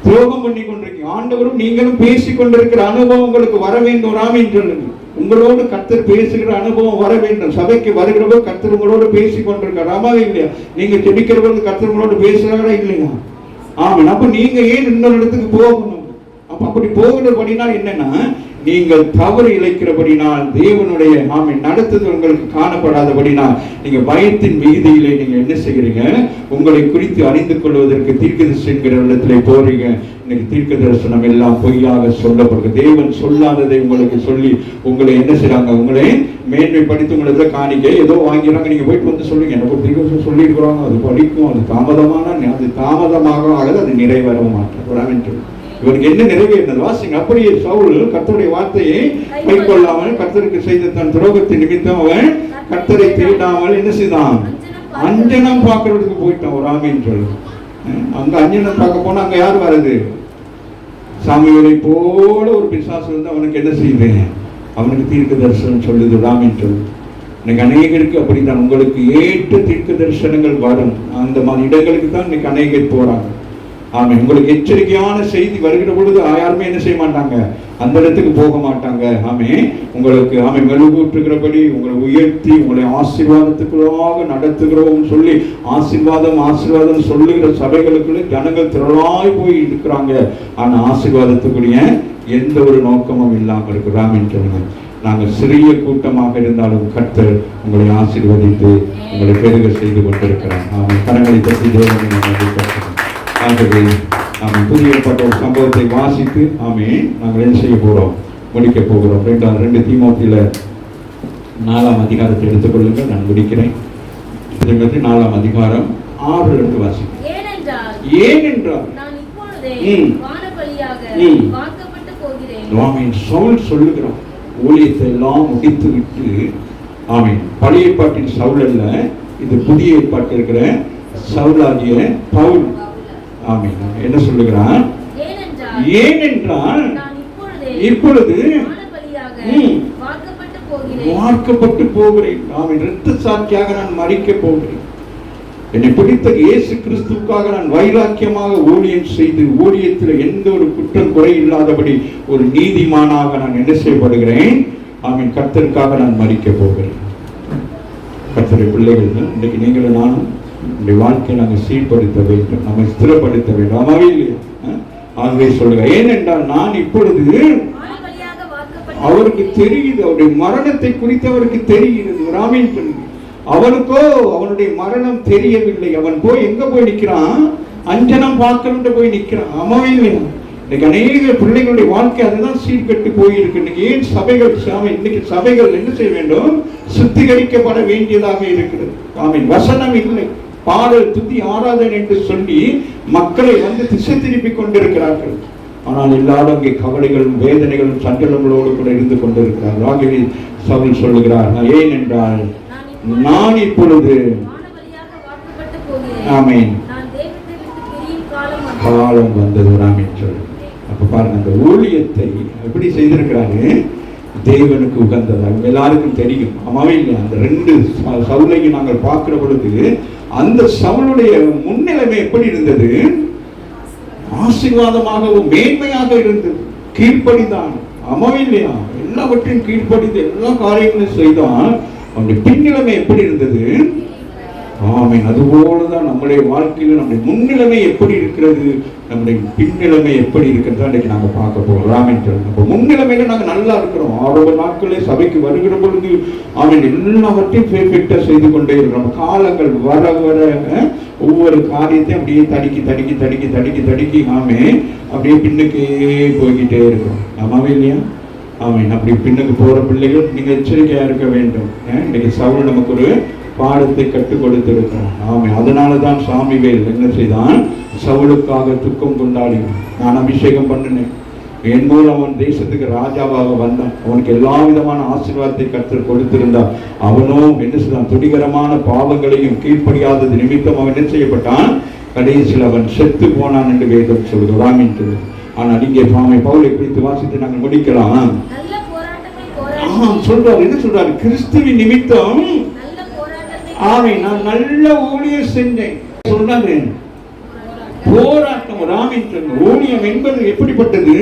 துரோகம் பண்ணி கொண்டிருக்கீங்க. ஆண்டவரும் நீங்களும் பேசி கொண்டிருக்கிற அனுபவம் உங்களுக்கு வர வேண்டும். ராமின்னு சொல்லுங்க. உங்களோடு கர்த்தர் பேசுகிற அனுபவம் வர வேண்டும். சபைக்கு வருகிறவங்க கர்த்தர் உங்களோடு பேசி கொண்டிருக்காரு. ஆமாவே இல்லையா? நீங்க ஜெபிக்கிறவங்க கர்த்தர் உங்களோடு பேசுறாங்களா இல்லையா? அப்ப நீங்க ஏன் இன்னொரு இடத்துக்கு போகணும்? அப்படி போகிறபடினால் என்னன்னா, நீங்கள் தவறு இழைக்கிறபடினால் தேவனுடைய நடத்துதல் உங்களுக்கு காணப்படாதபடினால் நீங்க பயத்தின் மீதியிலே நீங்க என்ன செய்கிறீங்க? உங்களை குறித்து அறிந்து கொள்வதற்கு தீர்க்கதரிசன இடத்திலே போறீங்க. இன்னைக்கு தீர்க்க தரிசனம் எல்லாம் பொய்யாக சொல்லப்படுது. தேவன் சொல்லாததை உங்களுக்கு சொல்லி உங்களை என்ன செய்யறாங்க? உங்களை மேன்மைப்படுத்தி உங்களுக்கு காணிக்க ஏதோ வாங்கிறாங்க. நீங்க போயிட்டு வந்து சொல்லுங்க, எனக்கு ஒரு தீர்க்க சொல்லி இருக்கிறாங்க, அது படிக்கும், அது தாமதமாக ஆகுது, அது நிறைவேற மாட்டேன். இவருக்கு என்ன நிறைவேறினது? வாசிங்க. அப்படியே சவுல் கர்த்தருடைய வார்த்தையை கைக்கொள்ளாமல் கர்த்தருக்கு செய்த தன் துரோகத்தின் நிமித்தம் அவன் கர்த்தரை தேடாமல் என்ன செய்தான்? அஞ்சனம் பார்க்கறதுக்கு போயிட்டான். ஒரு ஆமீன் சொல்லு. அங்க அஞ்சனம் பார்க்க போனா அங்க யார் வருது? சாமுவேலை போல ஒரு பிசாசு வந்து அவனுக்கு என்ன செய்யுது? அவனுக்கு தீர்க்க தரிசனம் சொல்லுது. ராமின் சொல்லு. இன்னைக்கு அநேகருக்கு அப்படித்தான். உங்களுக்கு ஏற்ற தீர்க்க தரிசனங்கள் வரும். அந்த மாதிரி இடங்களுக்கு தான் இன்னைக்கு அநேகர் போறாங்க. உங்களுக்கு எச்சரிக்கையான செய்தி வருகிற பொழுது யாருமே என்ன செய்ய மாட்டாங்க? அந்த இடத்துக்கு போக மாட்டாங்க. உங்களுக்கு மெழுகூற்றுகிறபடி உங்களை உயர்த்தி உங்களை ஆசீர்வாதத்துக்குள்ளாக நடத்துகிறோம் சொல்லி ஆசீர்வாதம் சொல்லுகிற சபைகளுக்குள்ள ஜனங்கள் திரளாய் போய் இருக்கிறாங்க. ஆனா ஆசீர்வாதத்துக்குரிய எந்த ஒரு நோக்கமும் இல்லாமல் இருக்கிறாங்க என்று சொல்லுங்க. நாங்கள் சிறிய கூட்டமாக இருந்தாலும் கர்த்தர் உங்களை ஆசீர்வதித்து உங்களை பெருக செய்து கொண்டிருக்கிறார். கரங்களை பற்றி தேவனை ஆகவே நாம் புதிய ஏற்பாட்டு ஒரு சம்பவத்தை வாசித்து நாங்கள் என்ன செய்ய போகிறோம்? முடிக்க போகிறோம். 2 தீமோத்தேயுல 4ஆம் அதிகாரத்தை எடுத்துக்கொள்ளுங்கள். நான் முடிக்கிறேன். 4ஆம் அதிகாரம் 6 வாசிக்கிறேன். ஏனென்றால் நான் இப்பொழுதே வானபலியாக வாக்கப்பட்டு போகிறேன். ஆமீன். சவுல் சொல்லுகிறான், ஊழியத்தை எல்லாம் முடித்து விட்டு, ஆமீன், பழைய ஏற்பாட்டின் சவுல் அல்ல, இது புதிய ஏற்பாட்டில் இருக்கிற சவுலாகிய பவுல். ஆமீன். என்ன சொல்லுகிறான்? ஏனென்றால் இப்பொழுது வார்க்கப்பட்டு போகிறேன். ஆமீன். இரத்த சாட்சியாக நான் மரிக்க போகிறேன். என்னை பிடித்த இயேசு கிறிஸ்துவுக்காக நான் வைராக்கியமாக ஊழியம் செய்து, ஊழியத்தில் எந்த ஒரு குற்றம் குறை இல்லாதபடி ஒரு நீதிமானாக நான் என்ன செய்யப்படுகிறேன்? ஆமீன். கர்த்தருக்காக நான் மரிக்க போகிறேன். கர்த்தருடைய பிள்ளைகள், இன்னைக்கு நீங்களும் நானும் நம்முடைய வாழ்க்கையை நாங்கள் சீர்படுத்த வேண்டும், நம்மை ஸ்திரப்படுத்த வேண்டும். ஆமாவே இல்லையா? ஆகவே சொல்லுங்க, ஏனென்றால் நான் இப்பொழுது, அவருக்கு தெரியுது, அவருடைய மரணத்தை குறித்து அவருக்கு தெரிகிறது. ராமேன் சொல்லுங்க, அவனுக்கோ அவனுடைய மரணம் தெரியவில்லை. அவன் போய் எங்க போய் நிற்கிறான்? அஞ்சனம் பார்க்கணும்னு போய் நிற்கிறான். ஆமாவே இல்லையா? இன்னைக்கு அநேக பிள்ளைகளுடைய வாழ்க்கை அதுதான் சீர்கட்டு போயிருக்கு. இன்னைக்கு ஏன் சபைகள், இன்னைக்கு சபைகள் என்ன செய்ய வேண்டும்? சுத்திகரிக்கப்பட வேண்டியதாக இருக்கிறது. ஆமீன். வசனம் இல்லை, பாடல், துதி, ஆராதனை என்று சொல்லி மக்களை திசை திருப்பி கொண்டிருக்கிறார்கள். ஆனால் எல்லாரும் அங்கே கவலைகளும் வேதனைகளும் சஞ்சலங்களோடு கூட இருந்து கொண்டிருக்கிறார்கள். ஆகவே சவுல் சொல்லுகிறார், ஏனென்றால் நான் இப்பொழுது, ஆமீன், காலம் வந்தது. ஆமீன் சொல்லு. அப்ப பாருங்க, அந்த ஊழியத்தை எப்படி செய்திருக்கிறாரு? தேவனுக்கு உகந்தது. அவங்க எல்லாருக்கும் தெரியும். ஆமாவே இல்லை? அந்த ரெண்டு சவுலையும் நாங்கள் பார்க்கிற பொழுது அந்த சவுளுடைய முன்னிலைமை எப்படி இருந்தது? ஆசீர்வாதமாகவும் மேன்மையாக இருந்தது. கீழ்ப்படிதான். ஆமாவே இல்லையா? எல்லாவற்றையும் கீழ்ப்படிந்து எல்லா காரியங்களும் செய்தான். அவனுடைய பின்னிலைமை எப்படி இருந்தது? ஆமீன். அதுபோலதான் நம்முடைய வாழ்க்கையில் நம்முடைய முன்னிலைமை எப்படி இருக்கிறது, நம்முடைய பின்னிலைமை எப்படி இருக்கிறது அன்றைக்கு நாங்கள் பார்க்க போகிறோம். ஆமீன். நம்ம முன்னிலைமையில நாங்கள் நல்லா இருக்கிறோம். 6 நாட்களே சபைக்கு வருகிற பொழுது ஆமீன் எல்லாவற்றையும் பெர்ஃபெக்டா செய்து கொண்டே இருக்கிறோம். காலங்கள் வர வர ஒவ்வொரு காரியத்தையும் அப்படியே தடுக்கி ஆமீன் அப்படியே பின்னுக்கே போய்கிட்டே இருக்கிறோம். ஆமாவே இல்லையா? ஆமீன். அப்படி பின்னுக்கு போற பிள்ளைகள் நீங்க எச்சரிக்கையா இருக்க வேண்டும். இன்னைக்கு சவுல் நமக்கு ஒரு பாடத்தை கற்றுக் கொடுத்திருக்கிறான். ஆமீன். அதனாலதான் சாமுவேல் என்ன செய்தான்? சவுலுக்காக துக்கம் கொண்டாடி, நான் அபிஷேகம் பண்ணினேன், என் மூலம் அவன் தேசத்துக்கு ராஜாவாக வந்தான், அவனுக்கு எல்லா விதமான ஆசீர்வாதத்தை கர்த்தர் கொடுத்திருந்தார். அவனும் என்ன செய்தான்? துடிகரமான பாவங்களையும் கீழ்ப்படியாதது நிமித்தம் அவன் என்ன செய்யப்பட்டான்? கடைசியில் அவன் செத்து போனான் என்று வேதம் சொல்லுது. ஆமீன் சொல்லு. ஆனால் இங்கே பவுலை குறித்து வாசித்து நாங்கள் முடிக்கலாம். சொல்றாரு, என்ன சொல்றாரு? கிறிஸ்துவின் நிமித்தம் ஆமீன், நான் நல்ல ஊழியம் செஞ்சேன் சொல்றாரு. போராட்டம். ராமீன். ஊழியம் என்பது எப்படிப்பட்டது?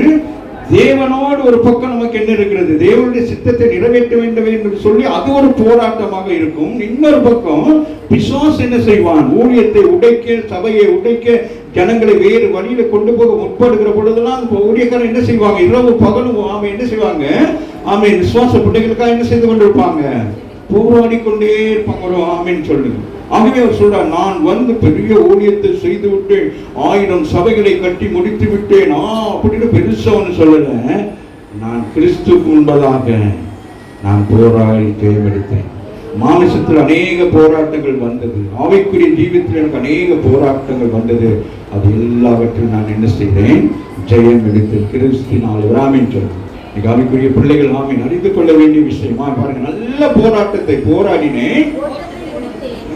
தேவனோடு ஒரு பக்கம் நமக்கு என்ன இருக்கிறது? தேவனுடைய சித்தத்தை நிறைவேற்ற வேண்டும் என்று சொல்லி அது ஒரு போராட்டமாக இருக்கும். இன்னொரு பக்கம் பிசாசு என்ன செய்வான்? ஊழியத்தை உடைக்க, சபையை உடைக்க, ஜனங்களை வேறு வழியில கொண்டு போக முற்படுகிற பொழுதெல்லாம் ஊழியக்காரன் என்ன செய்வாங்க? இரவு பகலும் ஆமை என்ன செய்வாங்க? ஆமை விசுவாச பிள்ளைகளுக்காக என்ன செய்து கொண்டிருப்பாங்க? போராடி கொண்டே இருப்பாங்க. ஆமீன் சொல்லுங்க. ஆகவே அவர் சொல்றார், நான் பெரிய ஊழியத்தை செய்து விட்டேன், 1000 சபைகளை கட்டி முடித்து விட்டேன் அப்படின்னு பெருசா ஒன்று சொல்லல. நான் கிறிஸ்துக்கு முன்பதாக நான் போராடி தேர்ந்தெடுத்தேன். மாமிசத்தில் அநேக போராட்டங்கள் வந்தது, ஆவிக்குரிய ஜீவித்தில் எனக்கு அநேக போராட்டங்கள் வந்தது. அது எல்லாவற்றையும் நான் என்ன செய்தேன்? ஜெயம் எடுத்து கிறிஸ்தினால். ஆமீன் சொல்லுங்க. ஆவிக்குரிய பிள்ளைகள் ஆமீன் அறிந்து கொள்ள வேண்டிய விஷயமா பாருங்க. நல்ல போராட்டத்தை போராடினேன்.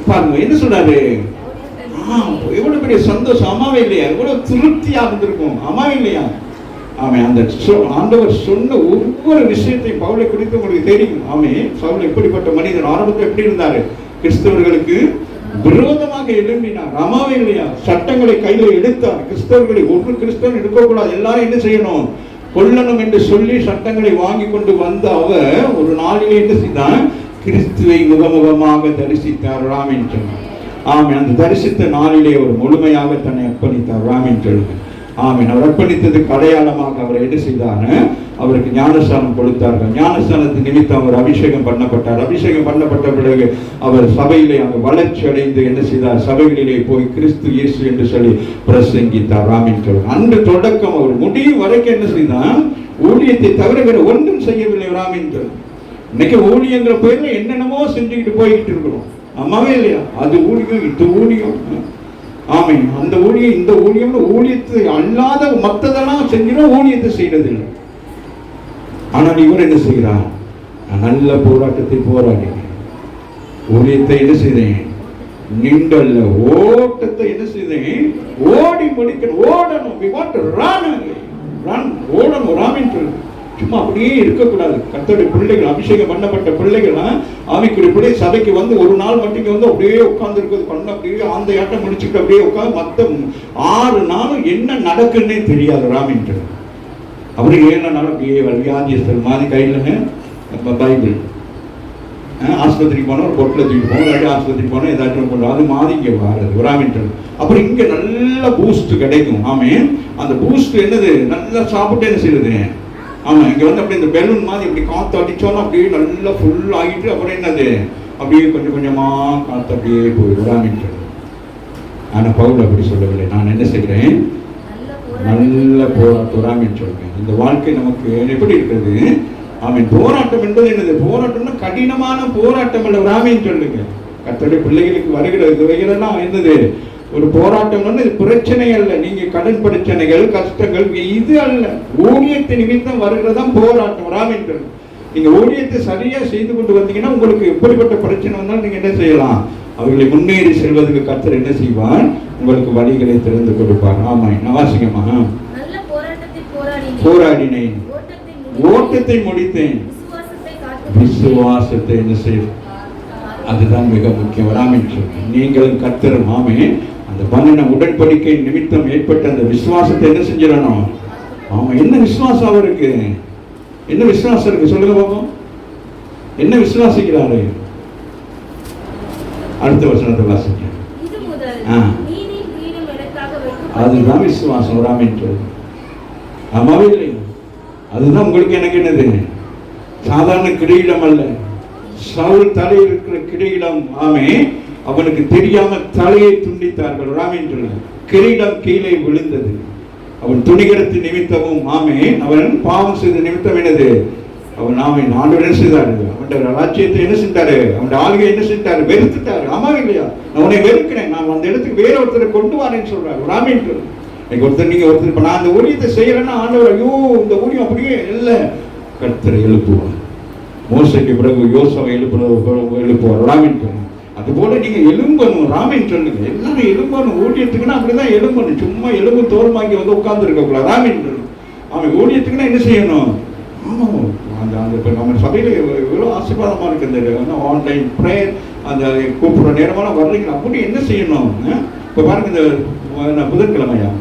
பாருங்க என்ன சொல்றாரு? எவ்வளவு பெரிய சந்தோஷம். அம்மாவே இல்லையா? எவ்வளவு திருப்தியா இருந்திருக்கும். அம்மாவே இல்லையா? ஆமே. அந்த ஆண்டவர் சொன்ன ஒவ்வொரு விஷயத்தையும் பவுலை குறித்து உங்களுக்கு தெரியும். ஆமே. பவுல் எப்படிப்பட்ட மனிதன்? ஆரம்பத்தில் எப்படி இருந்தாரு? கிறிஸ்தவர்களுக்கு விரோதமாக எழும்பினார். அம்மாவே இல்லையா? சட்டங்களை கையில எடுத்தார். கிறிஸ்தவர்களை ஒரு கிறிஸ்தவன் எடுக்கக்கூடாது, எல்லாரும் என்ன செய்யணும்? கொல்லணும் என்று சொல்லி சட்டங்களை வாங்கி கொண்டு வந்த அவர் ஒரு நாளிலே என்ன செய்தான்? கிறிஸ்துவை முகமுகமாக தரிசித்தார். ராமீன் சொன்னார். ஆமீன். அந்த தரிசித்த நாளிலே ஒரு முழுமையாக தன்னை அர்ப்பணித்தார். ராமீன் சொல்லுங்க. ஆமீன். அவர் அர்ப்பணித்ததுக்கு அடையாளமாக அவர் என்ன செய்தார்? அவருக்கு ஞானஸ்தானம் கொடுத்தார்கள். ஞானஸ்தானத்தின் நிமித்தம் அவர் அபிஷேகம் பண்ணப்பட்டார். அபிஷேகம் பண்ணப்பட்ட பிறகு அவர் சபையிலே அங்கு வளர்ச்சி அடைந்து என்ன செய்தார்? சபைகளிலே போய் கிறிஸ்து இயேசு என்று சொல்லி பிரசங்கித்தார். ராமீன் சொல்லுங்க. அன்று தொடக்கம் அவர் முடியும் வரைக்கும் என்ன செய்தார்? ஊழியத்தை தவிர வேற ஒன்றும் செய்யவில்லை. ராமீன் சொல்லுங்க. இன்னைக்கு ஊழியங்கிற பேர்ல என்னென்னமோ செஞ்சுக்கிட்டு போய்கிட்டு இருக்கிறோம். அம்மாவே இல்லையா? அது ஊழியம், இது ஊழியம். ஆமீன். அந்த ஊழியம் இந்த ஊழியம் ஊழியத்தை அல்லாத மற்றதெல்லாம் செஞ்சிடும், ஊழியத்தை செய்யறது இல்லை. ஆனால் இவர் என்ன செய்கிறார்? நல்ல போராட்டத்தை போராடினேன், ஊழியத்தை என்ன செய்தேன், நின்றல்ல ஓட்டத்தை என்ன செய்தேன், ஓடி முடிக்கணும். ஓடணும், we want to run, ஓடணும். ராமின் சும்மா அப்படியே இருக்கக்கூடாது. கர்த்தருடைய பிள்ளைகள், அபிஷேகம் பண்ணப்பட்ட பிள்ளைகள், ஆவிக்குரிய பிள்ளை சபைக்கு வந்து ஒரு நாள் மட்டும் வந்து அப்படியே உட்கார்ந்து இருக்கிறது, பண்ண அப்படியே அந்த ஆட்டம் முடிச்சுட்டு அப்படியே உட்காந்து மற்ற 6 நாளும் என்ன நடக்குன்னே தெரியாது. ராமின் அவரு 7 நாள் அப்படியே வியாதியஸ்தர் மாதிரி கையில் பைபிள், ஆஸ்பத்திரிக்கு போனால் ஒரு பொட்டில் தூக்கிட்டு போவோம், இல்லாட்டி ஆஸ்பத்திரிக்கு போனால் ஏதாச்சும் பண்ணுவோம், அது மாதிரி இங்கே வராது. ராமின்ட்டு அப்புறம் இங்கே நல்ல பூஸ்ட் கிடைக்கும். ஆமே, அந்த பூஸ்ட் என்னது, நல்லா சாப்பிட்டு என்ன செய்யுது, ஆமாம், இங்கே வந்து அப்படி இந்த பெலூன் மாதிரி இப்படி காற்று அடித்தோன்னா அப்படியே நல்லா ஃபுல் ஆகிட்டு அப்புறம் என்னது அப்படியே கொஞ்சம் கொஞ்சமாக காற்று அப்படியே போயிடும். ராமின்ட்டு ஆனால் பவுல் அப்படி சொல்லவில்லை. நான் என்ன செய்கிறேன், நல்ல போராட்டம். ராமின்னு சொல்கிறேன். இந்த வாழ்க்கை நமக்கு எப்படி இருக்கிறது? ஆமீன். போராட்டம் என்பது என்னது? போராட்டம்னா கடினமான போராட்டம் அல்ல. ராமின்னு சொல்லுங்க. கர்த்தருடைய பிள்ளைகளுக்கு வருகிற இவைகளெல்லாம் என்னது? ஒரு போராட்டம். இது பிரச்சனை அல்ல. நீங்க கடன் பிரச்சனைகள், கஷ்டங்கள், இது அல்ல. ஊழியத்தை நிமித்தம் வருகிறதான் போராட்டம். ராமின்னு சொல்லுங்க. நீங்க ஊழியத்தை சரியா செய்து கொண்டு வந்தீங்கன்னா உங்களுக்கு எப்படிப்பட்ட பிரச்சனை வந்தாலும் நீங்க என்ன செய்யலாம், அவர்களை முன்னேறி செல்வதற்கு கர்த்தர் என்ன செய்வார், உங்களுக்கு வழிகளை திறந்து கொடுப்பார். ஆமா, நவாசிங்கம்மா. போராடினேன், ஓட்டத்தை முடித்தேன், விசுவாசத்தை என்ன செய்யும், அதுதான் மிக முக்கியம். ராமின் நீங்களும் கர்த்தரும் ஆமே அந்த பண்ணின உடன்படிக்கை நிமித்தம் ஏற்பட்ட அந்த விசுவாசத்தை என்ன செஞ்சிடணும். ஆமா, என்ன விசுவாசம் அவருக்கு, என்ன விசுவாசம் இருக்கு சொல்லுங்க பாப்போம். என்ன விசுவாசிக்கிறாரு? அடுத்த வசனத்தை வாசிக்க. அதுதான் விசுவாசம். ராமின் ஆமாவே இல்லை. அதுதான் உங்களுக்கு எனக்கு என்னது, சாதாரண கிரீடம் அல்ல. சவுல் தலையில் இருக்கிற கிரீடம். ஆமே, அவனுக்கு தெரியாம தலையை துண்டித்தார்கள். ராமின் கிரீடம் கீழே விழுந்தது. அவன் துணிகரத்து நிமித்தமும் ஆமே, அவன் பாவம் செய்த நிமித்தம் என்னது, அவன் ஆமே ஆண்டவர் என்ன செய்தாரு, அவன் ராஜ்யத்தை என்ன செஞ்சாரு, அவன் ஆளுகை என்ன செஞ்சாரு, வெறுத்துட்டாரு. ஆமாவே இல்லையா? நான் உன்னை வெறுக்கிறேன், நான் அந்த இடத்துக்கு வேற ஒருத்தரை கொண்டு வரேன்னு சொல்றாரு. ராமின் ஒருத்தர், நீங்க ஒருத்தர், இப்ப நான் அந்த ஊழியத்தை செய்யறேன்னா ஆண்டவர் ஐயோ இந்த ஊழியம் அப்படியே இல்லை, கர்த்தரை எழுப்புவார். மோசைக்கு பிறகு யோசுவை எழுப்புவார். ராமின் அது போல நீங்க எழும்பணும். ராமின் சொல்லுங்க, எல்லாரும் எழும்பணும். ஊழியத்துக்குன்னா அப்படிதான் எழும்பணும். சும்மா எலும்பு தோல்மாக்கி வந்து உட்கார்ந்து இருக்க கூடாது. ராமின் அவன் ஊழியத்துக்குன்னா என்ன செய்யணும்? ஆமா, அந்த அந்த இப்போ நம்ம சபையில எவ்வளோ ஆசீர்வாதமா இருக்கு. இந்த ஆன்லைன் ப்ரேயர், அந்த கூப்பிடுற நேரமெல்லாம் வர்றீங்க. அப்படி என்ன செய்யணும்? இப்போ பாருங்க, இந்த புதன்கிழமையா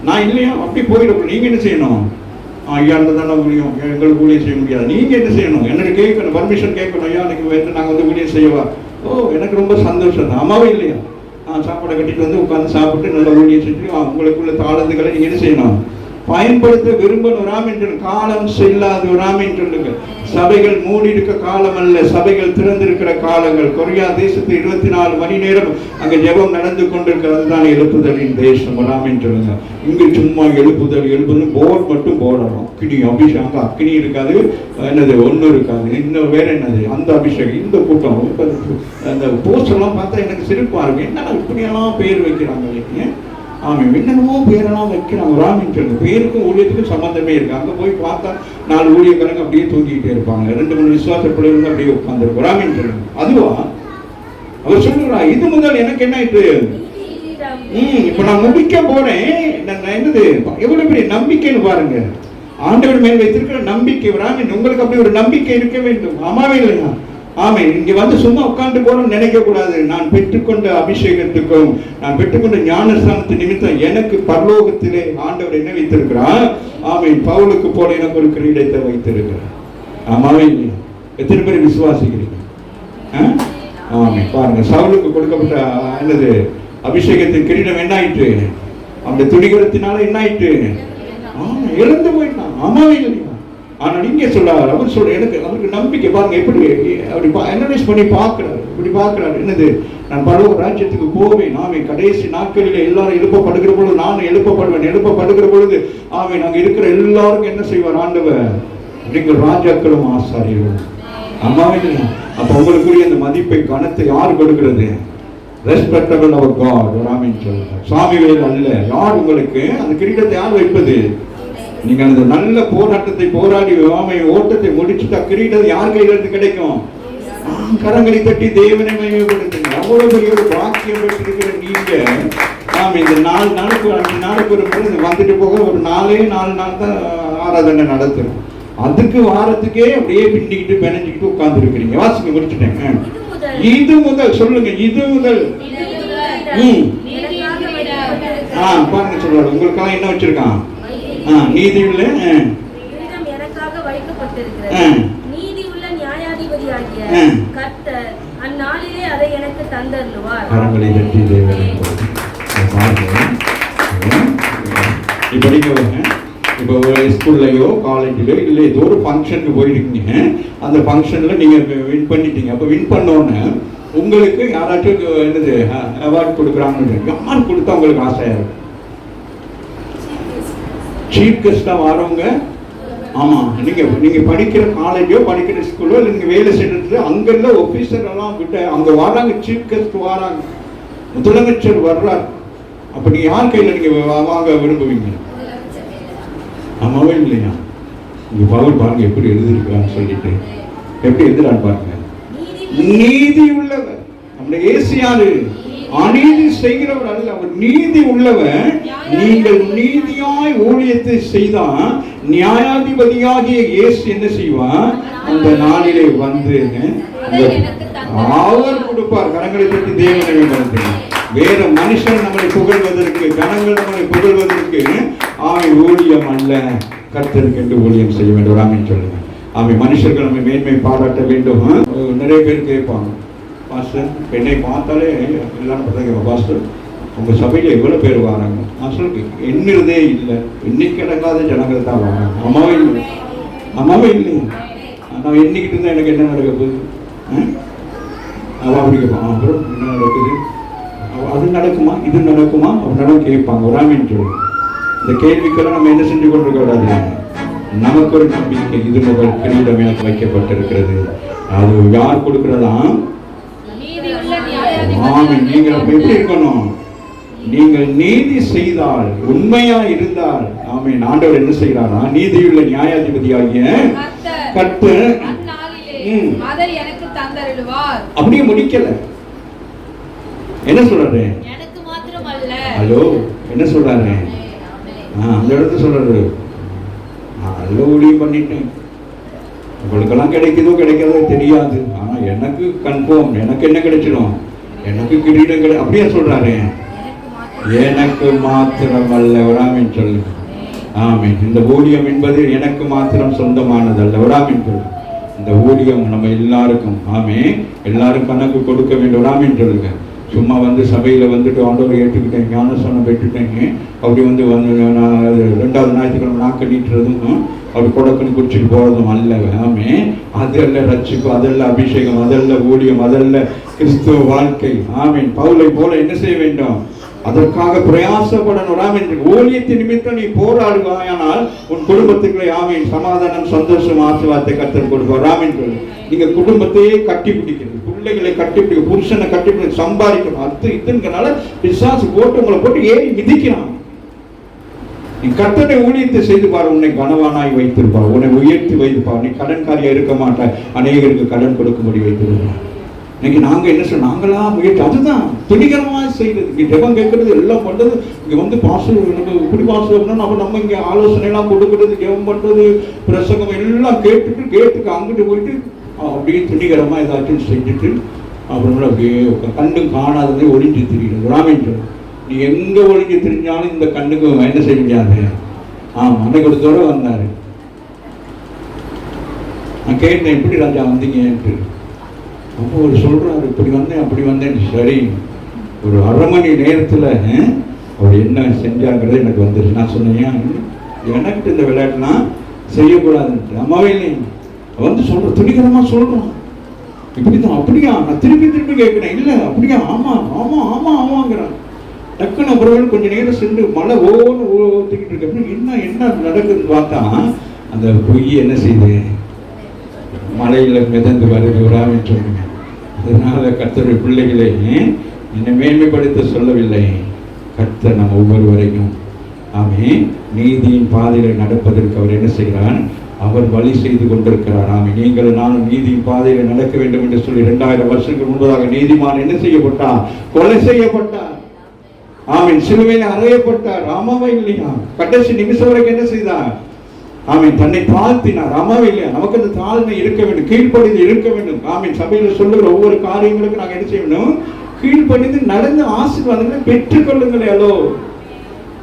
நான் இல்லையா அப்படி போயிடும். நீங்க என்ன செய்யணும்? ஐயா தானே ஊழியம், எங்களுக்கு ஊழியம் செய்ய முடியாது. நீங்க என்ன செய்யணும்? எனக்கு கேட்கணும், பர்மிஷன் கேட்கணும். ஐயா எனக்கு வந்து நாங்கள் வந்து ஊழியம் செய்யவா? ஓ, எனக்கு ரொம்ப சந்தோஷம் தான். அம்மாவே இல்லையா? சாப்பாடை கட்டிட்டு வந்து உட்காந்து சாப்பிட்டு நல்ல ஊழியம் செஞ்சு உங்களுக்குள்ள தாளந்துகளை நீங்க என்ன செய்யணும்? பயன்படுத்த விரும்பணும். ராமின் காலம் செல்லாது. ராமின் சொல்லுங்க, சபைகள் மூடி இருக்க காலம் அல்ல, சபைகள் திறந்திருக்கிற காலங்கள். கொரியா தேசத்தில் 24 மணி நேரம் அங்க ஜெபம் நடந்து கொண்டிருக்கிறது. தான் எழுப்புதலின் தேசம். ராமின் சொல்லுங்க, இங்கு சும்மா எழுப்புதல் போர்ட் மட்டும் போடணும். அக்னி அபிஷேகம், அக்னி இருக்காது, என்னது ஒன்றும் இருக்காது. இன்னும் வேற என்னது, அந்த அபிஷேகம், இந்த கூட்டம், அந்த போஸ்ட் எல்லாம் பார்த்தா எனக்கு சிரிப்பா இருக்கு. என்ன இப்படியெல்லாம் பேர் வைக்கிறாங்க. ஆமா, என்னென்னமோ பேரெல்லாம் வைக்கிறாங்க. ராமின் சொல்லுங்க, பேருக்கும் ஊழியத்துக்கும் சம்பந்தமே இருக்கு. அங்க போய் பார்த்தா 4 ஊழியக்காரங்க அப்படியே தூங்கிக்கிட்டே இருப்பாங்க, 2-3 விசுவாச பிள்ளைங்க அப்படியே உட்கார்ந்துருக்கும். ராமின் சொல்லுங்க, அதுவா அவர் சொல்லுறா, இது முதல் எனக்கு என்ன ஆயிட்டு, இப்ப நான் முடிக்க போறேன். என்னது எவ்வளவு பெரிய நம்பிக்கைன்னு பாருங்க. ஆண்டவர் மேல் வைத்திருக்கிற நம்பிக்கை. ராமின் உங்களுக்கு அப்படி ஒரு நம்பிக்கை இருக்க வேண்டும். ஆமாவே இல்லையா? ஆமே, இங்க வந்து சும்மா உட்கார்ந்து போறோம் நினைக்க கூடாது. நான் பெற்றுக்கொண்ட அபிஷேகத்துக்கும் நான் பெற்றுக்கொண்ட ஞானஸ்தானத்து நிமித்தம் எனக்கு பரலோகத்திலே ஆண்டவர் என்ன வைத்திருக்கிறார். ஆமே, பவுலுக்கு போல எனக்கு ஒரு கிரீடத்தை வைத்திருக்கிறார். ஆமாவே இல்லையா? எத்தனை பேர் விசுவாசிக்கிறீங்க? ஆமே, பாருங்க, சவுலுக்கு கொடுக்கப்பட்ட என்னது அபிஷேகத்தின் கிரீடம் என்ன ஆயிட்டு, அந்த துணிகரத்தினால என்ன ஆயிட்டு, இழந்து போயிட்டான். ஆமாவே இல்லையா? ஆனால் இங்கே சொல்றாரு, அவர் சொல்ற எனக்கு அவருக்கு நம்பிக்கை. பாருங்க எப்படி அப்படி அனலைஸ் பண்ணி பார்க்கிறாரு. இப்படி பார்க்கிறாரு, என்னது, நான் பரலோக ராஜ்யத்துக்கு போவேன். ஆமே, கடைசி நாட்களில் எல்லாரும் எழுப்பப்படுகிற பொழுது நான் எழுப்பப்படுவேன். எழுப்பப்படுகிற பொழுது ஆமே, நாங்கள் இருக்கிற எல்லாருக்கும் என்ன செய்வார் ஆண்டவர், நீங்கள் ராஜாக்களும் ஆசாரியர்களும். ஆமாவே இல்லையா? அப்ப உங்களுக்குரிய அந்த மதிப்பை கனத்தை யார் கொடுக்கிறது? ரெஸ்பெக்டபிள் அவர் காட். ராமின் சொல்றார், சாமிவேல் அல்ல. யார் உங்களுக்கு அந்த கிரீடத்தை யார் வைப்பது? நீங்க அந்த நல்ல போராட்டத்தை போராடி ஓட்டத்தை முடிச்சுட்டா கிரீடம் யார் கையில இருந்து கிடைக்கும்? கரங்களை தட்டி தேவனை மையப்படுத்துங்க. அவ்வளவு பெரிய ஒரு வாக்கியம் பெற்றிருக்கிற நீங்க இந்த 4 நாளுக்கு 5 நாளுக்கு ஒரு முறை வந்துட்டு போக ஒரு 4 நாள் தான் ஆராதனை நடத்துறோம். அதுக்கு வாரத்துக்கே அப்படியே பின்னிக்கிட்டு பிணைஞ்சிக்கிட்டு உட்கார்ந்து இருக்கிறீங்க. வாசிக்க முடிச்சுட்டேன். இது முதல் சொல்லுங்க. இது முதல் பாருங்க சொல்றாரு. உங்களுக்கெல்லாம் என்ன வச்சிருக்கான்? நீதி உள்ள எனக்காக வைக்கப்பட்டிருக்கிறது. நீதி உள்ள நியாயாதிபதியாகிய கர்த்தர் அந்நாளிலே அதை எனக்கு தந்தருளுவார். கரங்களை தட்டி தேவனை இப்ப நீங்க இப்போ ஸ்கூல்லையோ காலேஜ்லயோ இல்லை ஏதோ ஒரு ஃபங்க்ஷனுக்கு போயிருக்கீங்க. அந்த ஃபங்க்ஷன்ல நீங்க வின் பண்ணிட்டீங்க. அப்போ வின் பண்ணோன்னு உங்களுக்கு யாராச்சும் என்னது அவார்டு கொடுக்குறாங்கன்னு யார் கொடுத்தா உங்களுக்கு ஆசையா இருக்கும்? சீஃப் கெஸ்டா வரவங்க. ஆமா, நீங்க படிக்கிற காலேஜோ படிக்கிற ஸ்கூலோ இல்லை நீங்க வேலை செய்யறது அங்கெல்லாம் ஆபீசர் எல்லாம் விட்டு அங்க வராங்க. சீஃப் கெஸ்ட் வராங்க, முதலமைச்சர் வர்றார். அப்ப நீங்க யார் கையில நீங்க வாங்க விரும்புவீங்க? ஆமாவே இல்லையா? இங்க பவுல் பாருங்க எப்படி எழுதிருக்கான்னு சொல்லிட்டு எப்படி எழுதுறான்னு பாருங்க. நீதி உள்ளவர். நம்முடைய இயேசுயாரு அநீதி செய்கிறவர் அல்ல, அவர் நீதி உள்ளவர். நீங்கள் நீதியாய் ஊழியத்தை செய்தா நியாயாதிபதியாகிய இயேசு என்ன செய்வார்? அந்த நாளிலே வந்து அவர் கொடுப்பார். கரங்களை தட்டி தேவனை வந்து வேற மனுஷன் நம்மளை புகழ்வதற்கு, கணங்கள் நம்மளை புகழ்வதற்கு ஊழியம் அல்ல, கர்த்தருக்கு என்று ஊழியம் செய்ய வேண்டும். ஆமென் சொல்லுங்க. மனுஷர்கள் நம்ம மேன்மை பாராட்ட வேண்டும். நிறைய பேர் கேட்பாங்க, பாஸ்டர் என்னை பார்த்தாலே எல்லாரும் பார்த்தா பாஸ்டர் உங்க சபையில எவ்வளவு பேர் வராங்க? நான் சொல்லுங்க எண்ணுறதே இல்லை, எண்ணிக்கை அடங்காத ஜனங்கள் தான் வராங்க. அம்மாவே இல்லை, அம்மாவே இல்லை. நான் எண்ணிக்கிட்டு இருந்தா எனக்கு என்ன நடக்க போகுது? அவன் அப்படி கேட்பான், அப்புறம் என்ன நடக்குது? அது நடக்குமா இது நடக்குமா அப்படின்னாலும் கேட்பாங்க. ஒரு ஆமென் சொல்லுங்க. இந்த கேள்விக்கெல்லாம் நம்ம என்ன செஞ்சு கொண்டிருக்க கூடாது. நமக்கு ஒரு நம்பிக்கை, இது முதல் கிரீடம் எனக்கு வைக்கப்பட்டிருக்கிறது. அது யார் கொடுக்கிறதா? நீங்கள் எப்படி இருக்கணும்? நீங்கள் நீதி செய்தால், உண்மையா இருந்தால், ஆமென், ஆண்டவர் என்ன செய்யறாரா? நீதியுள்ள நியாயாதிபதியாகிய கர்த்தர் அதை எனக்கு தந்தருளுவார். அப்படியே முடிக்கல. என்ன சொல்றாரு? எனக்கு மாத்திரம் அல்ல. ஹலோ, என்ன சொல்றாரு? அந்த இடத்துல சொல்றாரு, நல்ல ஊழியம் பண்ணிட்டேன், உங்களுக்கெல்லாம் கிடைக்குதோ கிடைக்காதோ தெரியாது, ஆனா எனக்கு கன்ஃபார்ம், எனக்கு என்ன கிடைச்சிடும்? எனக்கு கிரீடம் கிடை. அப்படியே சொல்றாரு, எனக்கு மாத்திரம் அல்ல. ஒரு ஆமென் சொல்லு. ஆமென். இந்த ஊழியம் என்பது எனக்கு மாத்திரம் சொந்தமானதல்ல. ஒரு ஆமென் சொல்லு. இந்த ஊழியம் நம்ம எல்லாருக்கும், ஆமென், எல்லாரும் கணக்கு கொடுக்க வேண்டும். ஒரு ஆமென் சொல்லுங்க. சும்மா வந்து சபையில் வந்துட்டு ஆண்டவரை ஏற்றுக்கிட்டேன், ஞானஸ்தானம் பெற்றுட்டேங்க, அப்படி வந்து நான் 2வது ஞாயிற்றுக்கிழமை நாக்க நீட்டுறதும் அப்படி கொடக்குன்னு குடிச்சிட்டு போகிறதும் அல்ல. ஆமென். அதல்ல ரட்சிப்பு, அதல்ல அபிஷேகம், அதல்ல ஊழியம், அதல்ல கிறிஸ்துவ வாழ்க்கை. ஆமென். பவுலை போல என்ன செய்ய வேண்டும்? அதற்காக பிரயாசப்படணும். ஆமென். ஊழியத்தின் நிமித்தம் நீ போராடுவாயானால் உன் குடும்பத்துக்குள்ளே, ஆமென், சமாதானம், சந்தோஷம், ஆசீர்வாதத்தை கர்த்தர் கொடுப்பார். ஆமென். நீங்க குடும்பத்தையே கட்டி பிடிக்கிறது, பிள்ளைகளை கட்டி பிடிக்க, புருஷனை கட்டி பிடிக்க, சம்பாதிக்கணும், அது இதுங்கிறனால பிசாசு போட்டு உங்களை போட்டு ஏறி மிதிக்கிறான். நீ கர்த்தரை ஊழியத்தை செய்து பாரு, உன்னை கனவானாய் வைத்திருப்பார், உன்னை உயர்த்தி வைத்திருப்பார். நீ கடன்காரியா இருக்க மாட்டாய், அநேகருக்கு கடன் கொடுக்கும்படி வைத்திருப்பார். இன்னைக்கு நாங்க என்ன சொல்ல, நாங்களா முயற்சி, அதுதான் துணிகரமா செய்யறது. இங்க ஜெபம் கேட்கறது, எல்லாம் பண்றது, இங்க வந்து பாசம் இப்படி பாசம், அப்ப நம்ம இங்க ஆலோசனை எல்லாம் கொடுக்கறது, ஜெபம் பண்றது, பிரசங்கம் எல்லாம் கேட்டுட்டு அங்கிட்டு போயிட்டு அப்படியே துணிகரமா ஏதாச்சும் செஞ்சுட்டு அப்புறம் அப்படியே கண்ணும் காணாததே ஒளிஞ்சு திரிகிறது. ராமேன் சொல்லு, நீ எங்க ஒளிஞ்சு திரிஞ்சாலும் இந்த கண்ணுக்கு என்ன செய்ய முடியாது. அன்னைக்கு ஒரு தூரம் வந்தாரு, நான் கேட்டேன், எப்படி ராஜா வந்தீங்கன்ட்டு. அப்போ ஒரு சொல்றாரு, இப்படி வந்தேன் அப்படி வந்தேன். சரி, ஒரு 1/2 மணி நேரத்தில் அவர் என்ன செஞ்சாங்கிறது எனக்கு வந்துருச்சு. நான் சொன்னேன், எனக்கு இந்த விளையாட்டுலாம் செய்யக்கூடாதுன்ட்டு. அம்மாவே இல்லை வந்து சொல்ற, துணிகரமா சொல்றான், இப்படிதான் அப்படியா. நான் திருப்பி கேட்கிறேன், இல்லை அப்படியா, ஆமா ஆமா ஆமா ஆமாங்கிறான். டக்குன்னு அப்புறம் கொஞ்சம் நேரம் சென்று மழை ஓத்திக்கிட்டு இருக்க, என்ன நடக்குதுன்னு பார்த்தா அந்த பொய் என்ன செய்யுது, மழையில மிதந்து வருது. விடாமல் சொல்லுங்க. அதனால கர்த்தருடைய பிள்ளைகளே, என்னை மேன்மைப்படுத்த சொல்லவில்லை. கர்த்தர் நம்ம ஒவ்வொருவரையும் ஆமென். நீதியின் பாதையில நடப்பதற்கு அவர் என்ன செய்கிறார்? அவர் வழி செய்து கொண்டிருக்கிறார். ஆமென். நீங்கள் நானும் நீதியின் பாதையில நடக்க வேண்டும் என்று சொல்லி 2000 வருஷங்களுக்கு முன்பதாக நீதிமான் என்ன செய்யப்பட்டார்? கொலை செய்யப்பட்டார். ஆமென். சிலுவையில் அறையப்பட்டார். ஆமாவா இல்லையா? கடைசி நிமிஷம் வரைக்கும் என்ன செய்தார்? ஆமென். தன்னை தாழ்த்தினார். ஆமாவா இல்லையா? நமக்கு அந்த தாழ்மை இருக்க வேண்டும், கீழ்ப்படிந்து இருக்க வேண்டும். ஆமென். சபையில் சொல்லுகிற ஒவ்வொரு காரியங்களுக்கும் நாங்கள் என்ன செய்யணும்? கீழ்ப்படிந்து நடந்து ஆசீர்வாதங்களை பெற்றுக்கொள்ளுங்களே. ஹலோ,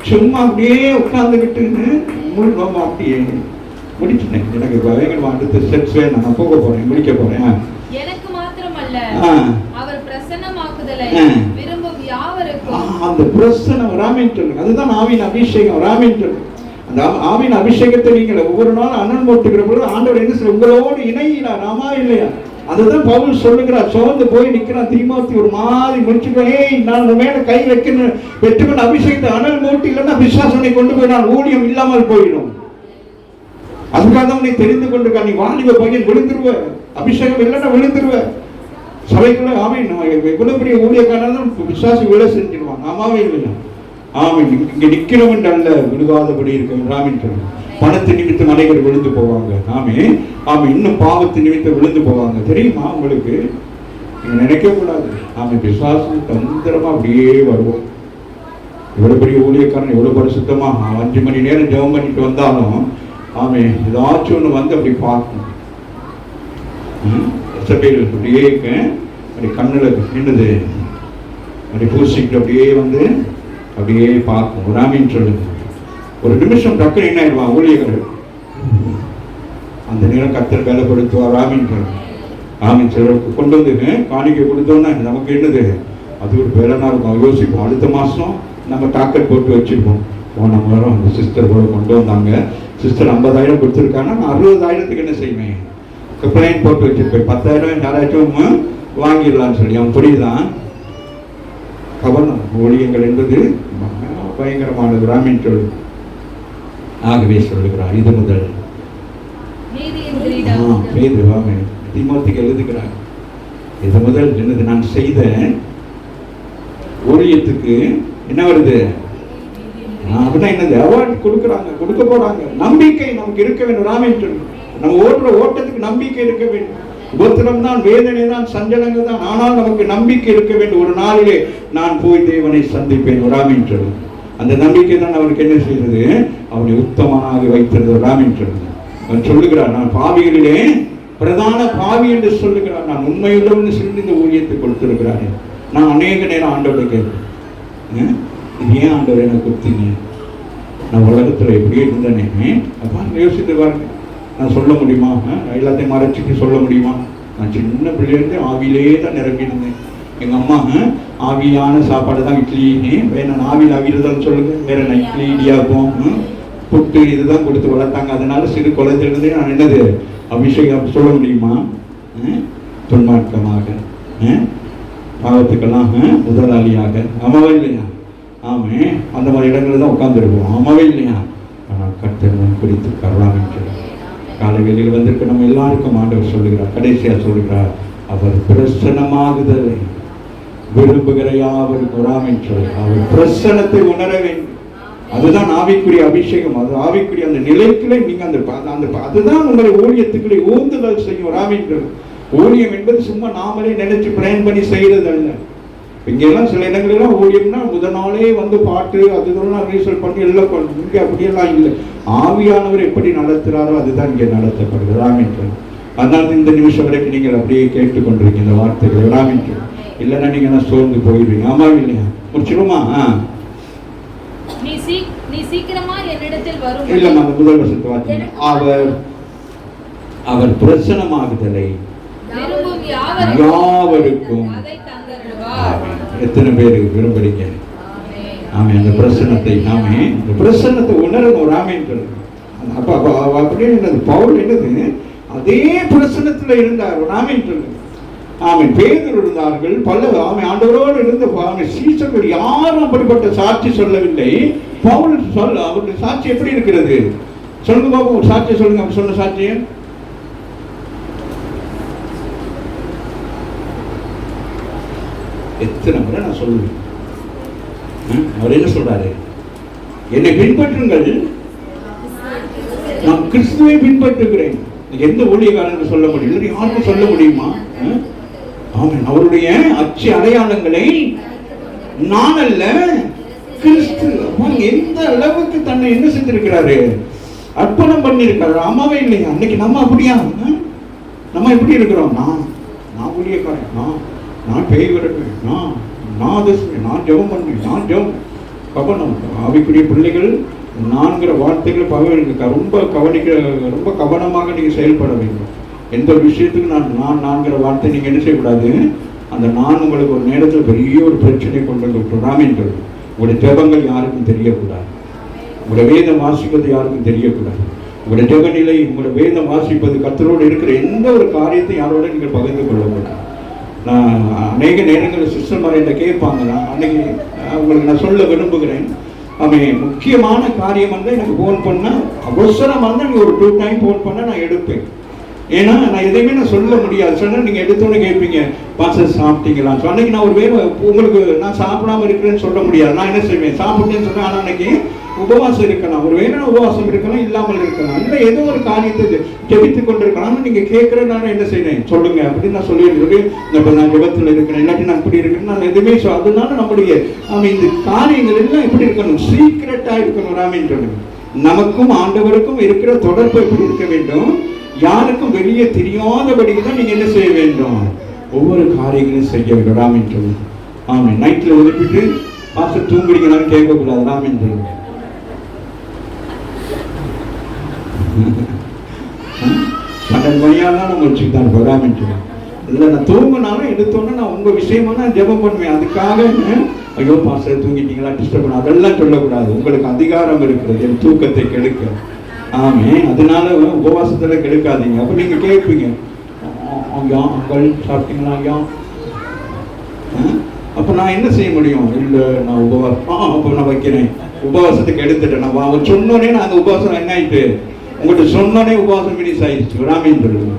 சும்மா அப்படியே உட்கார்ந்துக்கிட்டு அப்படியே முடிச்சுட்டேன். எனக்கு பயங்கரமா அடுத்த ஸ்டெப்ஸ் வேணும். நான் போக போறேன், முடிக்க போறேன். எனக்கு மாத்திரமல்ல, அவர் பிரசன்னமாக்குதலை விரும்பும் யாவருக்கும். அந்த பிரசன்னம் வராமன்னு சொல்லுங்க. அதுதான் ஆவியின் அபிஷேகம் வராமன்னு சொல்லுங்க. அந்த ஆவியின் அபிஷேகத்தை நீங்கள் ஒவ்வொரு நாளும் அனல் மூட்டுகிற பொழுது ஆண்டவர் என்ன செய்ய உங்களோடு இணைகிறார். ஆமா இல்லையா? அதுதான் பவுல் சொல்லுகிறார். சோர்ந்து போய் நிற்கிறான் தீமோத்தி, ஒரு மாதிரி முடிச்சுக்கோ, ஏய் நான் மேல கை வைக்கணும், வெற்றுமன் அபிஷேகத்தை அனல் மூட்டி, இல்லைன்னா விசுவாசனை கொண்டு போய் நான் ஊழியம் இல்லாமல் போயிடும். அதுக்காக உன்னை தெரிந்து கொண்டிருக்கா. நீ வாலிப பையன், விழுந்துருவ. அபிஷேகம் இல்லைன்னா விழுந்துருவ. சபைக்குள்ள ஆமீன். இவ்வளவு பெரிய ஊழியக்காரன் விசுவாசி விழ செஞ்சிருவான். ஆமாவே இல்லையா? ஆமீன். இங்க நிக்கிறவன் அல்ல, விழுகாதபடி இருக்க ராமின் சொல்லுங்க. பணத்து நிமித்தம் அனைவரும் விழுந்து போவாங்க. ஆமீன். ஆமீன். இன்னும் பாவத்து நிமித்தம் விழுந்து போவாங்க. தெரியுமா உங்களுக்கு? நீங்க நினைக்க கூடாது. ஆமீன். விசுவாசி தந்திரமா அப்படியே வருவோம். இவ்வளவு பெரிய ஊழியக்காரன் எவ்வளவு பரிசுத்தமா 5 மணி நேரம் ஜெபம் பண்ணிட்டு வந்தாலும் ஆமென், ஏதாச்சும் ஒன்று வந்து அப்படி பார்க்கணும். சபையில் அப்படியே அப்படி கண்ணில் நின்றுது அப்படி பூசிக்கிட்டு அப்படியே வந்து அப்படியே பார்க்கும். ஒரு ஆமீன் சொல்லுங்க. ஒரு நிமிஷம் டக்குனு என்ன ஆயிடுவான் ஊழியர்கள். அந்த நேரம் கர்த்தர் வேலைப்படுத்துவார். ஆமீன் சொல்லுங்க. ஆமீன் சிலருக்கு கொண்டு வந்து காணிக்கை கொடுத்தோன்னா நமக்கு என்னது அது ஒரு வேலைனா இருக்கும். யோசிப்போம். அடுத்த மாதம் நம்ம டாக்கெட் போட்டு வச்சுருப்போம். போன வாரம் அந்த சிஸ்டர் கூட கொண்டு வந்தாங்க. சிஸ்டர் 50,000 கொடுத்துருக்காங்க. நான் 60,000க்கு என்ன செய்வேன்? பிளைன் போட்டு வச்சிருப்பேன். 10,000 யாராச்சும் வாங்கிடலான்னு சொல்லி. அவன் புரியுதான்? கவனம். ஊழியங்கள் என்பது பயங்கரமானது. ராமின் சொல்லு. ஆகவே சொல்லுகிறார், இது முதல் தீமோத்திக்கு எழுதுகிறார். இது முதல் என்னது நான் செய்த ஊழியத்துக்கு என்ன வருது? அப்படின்னா என்னது? அவார்டு கொடுக்குறாங்க, கொடுக்க போறாங்க. நம்பிக்கை நமக்கு இருக்க வேண்டும். ராமன் சொல்லு. நம்ம ஓடுற ஓட்டத்துக்கு நம்பிக்கை இருக்க வேண்டும். உபத்திரம் தான், வேதனை தான், சஞ்சலங்கள் தான், ஆனால் நமக்கு நம்பிக்கை இருக்க வேண்டும். ஒரு நாளிலே நான் போய் தேவனை சந்திப்பேன். ராமன் சொல்லு. அந்த நம்பிக்கை தான் அவனுக்கு என்ன செய்வது? அவனை உத்தமனாக வைத்திருந்த. ராமன் சொல்லு. அவன் சொல்லுகிறார், நான் பாவிகளிலே பிரதான பாவி என்று சொல்லுகிறார். நான் உண்மையுள்ளவன் சொல்லி இந்த ஊழியத்தை கொடுத்திருக்கிறார். நான் அநேக நேரம் ஆண்டவரை கேட்பேன், ஏன் ஆண்டவர் என்னை கொடுத்தீங்க? நான் உலகத்தில் எப்படியே இருந்தேனே. அப்பா யோசித்து பாருங்க. நான் சொல்ல முடியுமா? எல்லாத்தையும் மறைச்சிட்டு சொல்ல முடியுமா? நான் சின்ன பிள்ளையிலேருந்து ஆவியிலே தான் நிரம்பியிருந்தேன். எங்கள் அம்மா ஆவியான சாப்பாடு தான், இட்லி வேணும், ஆவியில் ஆவியில் சொல்லுங்க. வேற நான் இட்லி, இடியாப்பம், புட்டு இதுதான் கொடுத்து வளர்த்தாங்க. அதனால சிறு குழந்தையிலிருந்தே நான் என்னது அபிஷேகம் சொல்ல முடியுமா? துன்மார்க்கமாக பாவத்துக்கெல்லாம் முதலாளியாக. ஆமாவே இல்லையா? ஆமே, அந்த மாதிரி இடங்களில் தான் உட்காந்துருக்கோம். ஆமாவே இல்லையா? ஆனால் கர்த்தர் குறித்து கரலாம் என்று காலை வெளியில் வந்திருக்க நம்ம எல்லாருக்கும் ஆண்டவர் சொல்லுகிறார். கடைசியாக சொல்லுகிறார், அவர் பிரசன்னமாகுதலை விரும்புகிற யாவருக்கு வராமல் சொல்லி அவர் பிரசன்னத்தை உணர வேண்டும். அதுதான் ஆவிக்குரிய அபிஷேகம். அது ஆவிக்குரிய அந்த நிலைக்குள்ளே நீங்க அந்த அதுதான் உங்களை ஊழியத்துக்குள்ளே ஊந்துதல் செய்யும். வராமல் ஊழியம் என்பது சும்மா நாமளே நினைச்சு பிளான் பண்ணி செய்யறது அல்ல. இங்கெல்லாம் சில இடங்களெல்லாம் ஊழியம்னா முதல் நாளே வந்து பாட்டு அதுதான் ரீசல் பண்ணி எல்லாம் பண்ணும். இங்கே அப்படியெல்லாம் இல்லை. ஆவியானவர் எப்படி நடத்துகிறாரோ அதுதான் இங்கே நடத்தப்படுது. ராமின். அதனால இந்த நிமிஷம் வரைக்கும் நீங்கள் அப்படியே கேட்டுக்கொண்டிருக்கீங்க இந்த வார்த்தைகள். ராமின். இல்லைன்னா நீங்க என்ன சோர்ந்து போயிடுவீங்க. ஆமா இல்லையா? முடிச்சிடுமா? நீ சீக்கிரமா என்னிடத்தில் வரும். இல்லம்மா, அந்த முதல் வருஷத்து வார்த்தை அவர் பிரசன்னமாகுதலை யாவருக்கும். எத்தனை பேர் விரும்புறீங்க? ஆமே, அந்த பிரசன்னத்தை நாமே இந்த பிரசன்னத்தை உணரணும். ராமேன் சொல்லுங்க. அப்ப அப்படியே என்னது பவுல் என்னது அதே பிரசன்னத்துல இருந்தார். ராமேன் சொல்லுங்க. ஆமே, பேதுரு இருந்தார்கள். பல ஆமே ஆண்டவரோடு இருந்த ஆமே சீசர்கள் யாரும் அப்படிப்பட்ட சாட்சி சொல்லவில்லை. பவுல் சொல்ல அவருடைய சாட்சி எப்படி இருக்கிறது? சொல்லுங்க பாபு, ஒரு சாட்சி சொல்லுங்க. அவர் சொன்ன சாட்சியம் எத்தனை முறை நான் சொல்லுவேன். அவர் என்ன சொல்றாரு? என்னை பின்பற்றுங்கள், நான் கிறிஸ்துவை பின்பற்றுகிறேன். எந்த ஊழியக்காரனுக்கு சொல்ல முடியும்? இல்லை யாருக்கும் சொல்ல முடியுமா? ஆமென். அவருடைய அச்சு அடையாளங்களை நான் அல்ல, கிறிஸ்து. எந்த அளவுக்கு தன்னை என்ன செஞ்சிருக்கிறாரு? அர்ப்பணம் பண்ணியிருக்காரு. ஆமாவே இல்லையா? அன்னைக்கு நம்ம அப்படியா? நம்ம எப்படி இருக்கிறோம்? நான் ஊழியக்காரன், நான் பேய் விரட்டுவேன், நான் ஜெபம் பண்ணுவேன், நான் ஜெபம். கவனம். ஆவிக்குரிய பிள்ளைகள் நான்கிற வார்த்தைகள் பகவனுக்கு ரொம்ப கவனமாக நீங்க செயல்பட வேண்டும். எந்த ஒரு விஷயத்துக்கு நான்கிற வார்த்தை நீங்க என்ன செய்யக்கூடாது. அந்த நான் உங்களுக்கு ஒரு நேரத்தில் பெரிய ஒரு பிரச்சனை கொண்டு வந்து விட்டுறாமீன்றது. உங்களுடைய ஜெபங்கள் யாருக்கும் தெரியக்கூடாது. உங்களுடைய வேதம் வாசிப்பது யாருக்கும் தெரியக்கூடாது. உங்களுடைய ஜெப நிலை, உங்களுடைய வேதம் வாசிப்பது, கர்த்தரோடு இருக்கிற எந்த ஒரு காரியத்தை யாரோட நீங்கள் பகிர்ந்து கொள்ளக்கூடாது. நான் அநேக நேரங்களில் சிஸ்டர் மாதிரி கேட்பாங்க. அன்னைக்கு உங்களுக்கு நான் சொல்ல விரும்புகிறேன். அவன் முக்கியமான காரியம் வந்து எனக்கு ஃபோன் பண்ணால் அவசரமாக இருந்தால் நீங்கள் ஒரு 2 டைம் ஃபோன் பண்ணால் நான் எடுப்பேன். ஏன்னா நான் எதையுமே நான் சொல்ல முடியாது. சொன்னால் நீங்கள் எடுத்தோன்னு கேட்பீங்க, பாஸ்டர் சாப்பிட்டீங்களா? ஸோ அன்னைக்கு நான் ஒரு வேலை உங்களுக்கு நான் சாப்பிடாம இருக்கிறேன்னு சொல்ல முடியாது. நான் என்ன செய்வேன்? சாப்பிட்டேன்னு சொன்னேன். ஆனால் அன்னைக்கு உபவாசம் இருக்கலாம். ஒரு வேலை உபவாசம் இருக்கலாம், இல்லாமல் இருக்கலாம், இல்லை ஏதோ ஒரு காரியத்தை ஜெபித்து கொண்டிருக்கலாம். நீங்கள் கேட்குறேன், என்ன செய்யறேன் சொல்லுங்க அப்படின்னு நான் சொல்லியிருக்கேன். நான் ஜெபத்தில் இருக்கிறேன், இல்லாட்டி நான் இப்படி இருக்கிறேன், நான் எதுவுமே அதனால நம்முடைய இந்த காரியங்கள் எல்லாம் எப்படி இருக்கணும்? சீக்கிரட்டா இருக்கணும். ராமின் சொல்லுங்க. நமக்கும் ஆண்டவருக்கும் இருக்கிற தொடர்பு எப்படி இருக்க வேண்டும்? யாருக்கும் வெளியே தெரியாதபடிக்கு தான் நீங்க என்ன செய்ய வேண்டும்? ஒவ்வொரு காரியங்களும் செய்ய வேண்டும். ராமின் சொல்லுங்க. ஆமா, நைட்ல ஒதுக்கிட்டு மாசம் தூங்குறீங்களான்னு கேட்கக்கூடாது. ராமின் சொல்லுங்க. 12 மணியாலாம் நம்ம வச்சுக்கிட்டாரு பராமரிச்சு. இதில் நான் தூங்கினாலும் எடுத்தோன்னே நான் உங்கள் விஷயமா நான் ஜெபம் பண்ணுவேன். அதுக்காக ஐயோ பாஸ்டர் தூங்கிட்டீங்களா, டிஸ்டர்ப் பண்ண அதெல்லாம் சொல்லக்கூடாது. உங்களுக்கு அதிகாரம் இருக்கிறது என் தூக்கத்தை கெடுக்க. ஆமே, அதனால உபவாசத்தில் கெடுக்காதீங்க. அப்போ நீங்கள் கேட்பீங்க, ஐயா அங்கள் சாப்பிட்டீங்களா ஐயா? அப்போ நான் என்ன செய்ய முடியும்? இல்லை நான் உபவாசம் அப்போ நான் வைக்கிறேன், உபவாசத்துக்கு எடுத்துட்டேன். நான் சொன்னோடனே நான் அந்த உபவாசம் என்ன ஆயிட்டு? உங்கள்கிட்ட சொன்னோடனே உபவாசம் ஃபினிஷ் ஆயிடுச்சு. ராமின்னு சொல்லுங்க.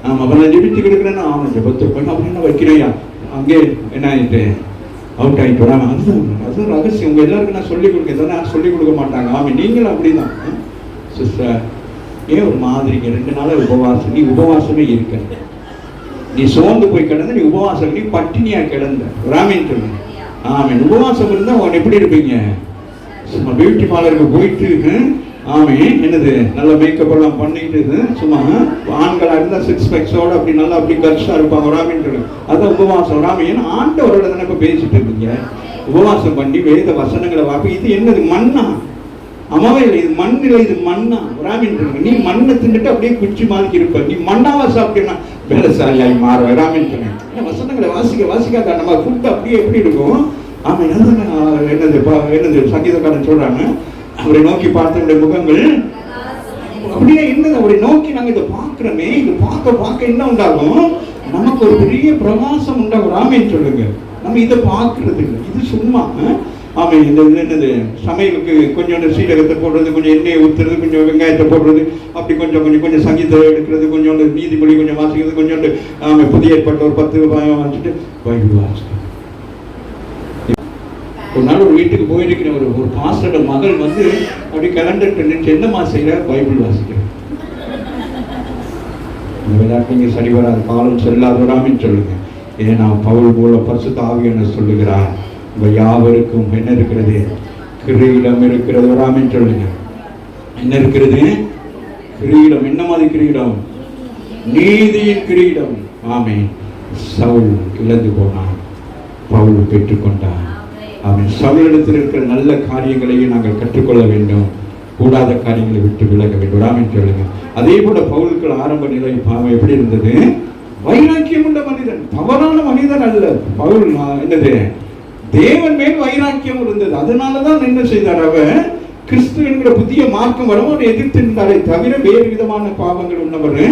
ஆமாம், அப்போ நான் ஜெபிச்சு கிடக்கிறேன்னா அவன் ஜெபத்தை பண்ணி அப்படின்னு வைக்கிறேயா, அங்கே என்ன ஆயிட்டு? அவுட் ஆகிட்டு வராம. அதுதான் ரகசியம். உங்கள் எல்லாருக்கும் நான் சொல்லிக் கொடுக்க இதெல்லாம் சொல்லிக் கொடுக்க மாட்டாங்க. ஆமாம், நீங்களும் அப்படிதான் சிஸ்டர். ஏன் ஒரு மாதிரிங்க 2 நாள் உபவாசம்? நீ உபவாசமே இருக்க, நீ சோர்ந்து போய் கிடந்த, நீ உபவாசம், நீ பட்டினியா கிடந்த. ராமின்னு சொல்லுங்க. ஆமாம், உபவாசம் இருந்தால் அவன் எப்படி இருப்பீங்க? சும்மா பியூட்டி பார்லருக்கு போயிட்டு ஆமே என்னது நல்ல மேக்கப் எல்லாம் பண்ணிட்டு சும்மா ஆண்களா இருந்தா 6 பேக்ஸோட அப்படி நல்லா அப்படி கர்ஷா இருப்பாங்க. ராமின்னு சொல்லுங்க. அதான் உபவாசம். ராமி ஏன்னா ஆண்டவரோட தானே இப்ப பேசிட்டு இருக்கீங்க. உபவாசம் பண்ணி வேத வசனங்களை வாப்பி. இது என்னது? மண்ணா? அம்மாவே இல்லை, இது மண் இல்லை, இது மண்ணா? ராமின்னு சொல்லுங்க. நீ மண்ணை தின்னுட்டு அப்படியே குச்சி மாதிரி இருப்ப. நீ மண்ணாவா சாப்பிட்டீங்கன்னா வேலைசாலியாகி மாறுவ. ராமின்னு சொல்லுங்க. வசனங்களை வாசிக்காத நம்ம ஃபுட் அப்படியே எப்படி இருக்கும்? ஆமா, என்னது சங்கீதக்காரன் சொல்றாங்க, அவரை நோக்கி பார்த்தவருடைய முகங்கள் அப்படியே என்னது? அவரை நோக்கி நாங்க இதை பார்க்கிறோமே, இது பார்க்க என்ன உண்டாகும்? நமக்கு ஒரு பெரிய பிரகாசம் உண்டாகும். ராமேன்னு சொல்லுங்க. நம்ம இதை பார்க்கறது இல்லை, இது சும்மா. ஆமா, இந்த என்னது சமையலுக்கு கொஞ்சம் சீரகத்தை போடுறது, கொஞ்சம் எண்ணெயை ஊற்றுறது, கொஞ்சம் வெங்காயத்தை போடுறது, அப்படி கொஞ்சம் சங்கீதம் எடுக்கிறது, கொஞ்சோண்டு நீதிமொழி கொஞ்சம் வாசிக்கிறது, கொஞ்சோண்டு புதிய ஏற்பட்ட ஒரு 10 வாசிச்சுட்டு பைபிள் வாசிக்கிறது. ஒரு நாள் ஒரு வீட்டுக்கு போயிருக்கிற ஒரு பாஸ்டரோட மகள் வந்து அப்படி கலண்டர் நின்று என்னமா செய்யற? பைபிள் வாசிக்கிறேன். விளையாட்டு சரி வராது, காலம் செல்லாதவராமின்னு சொல்லுங்க. ஏன்னா பவுல் போல பரிசுத்த ஆவியானவர் சொல்லுகிறார், உங்க யாவருக்கும் என்ன இருக்கிறது? கிரீடம் இருக்கிறது. வராமின்னு சொல்லுங்க. என்ன இருக்கிறது? கிரீடம். என்ன மாதிரி கிரீடம்? நீதியின் கிரீடம். ஆமே, சவுல் இழந்து போனான், பவுல் பெற்றுக்கொண்டான். அவன் சவுலிடத்தில் இருக்கிற நல்ல காரியங்களையும் நாங்கள் கற்றுக்கொள்ள வேண்டும், கூடாத காரியங்களை விட்டு விலக வேண்டும். ராமன் சொல்லுங்க. அதே போல பவுலுக்கு ஆரம்ப நிலை பாவம் எப்படி இருந்தது? வைராக்கியம் உள்ள மனிதன், தவறான மனிதன் அல்ல. பவுல் என்னது? தேவன் மேல் வைராக்கியம் இருந்தது. அதனாலதான் என்ன செய்தார்? அவர் கிறிஸ்து என்கிற புதிய மார்க்கம் வரவும் அவர் எதிர்த்து நின்றாரே தவிர வேறு விதமான பாவங்கள் உள்ளவர்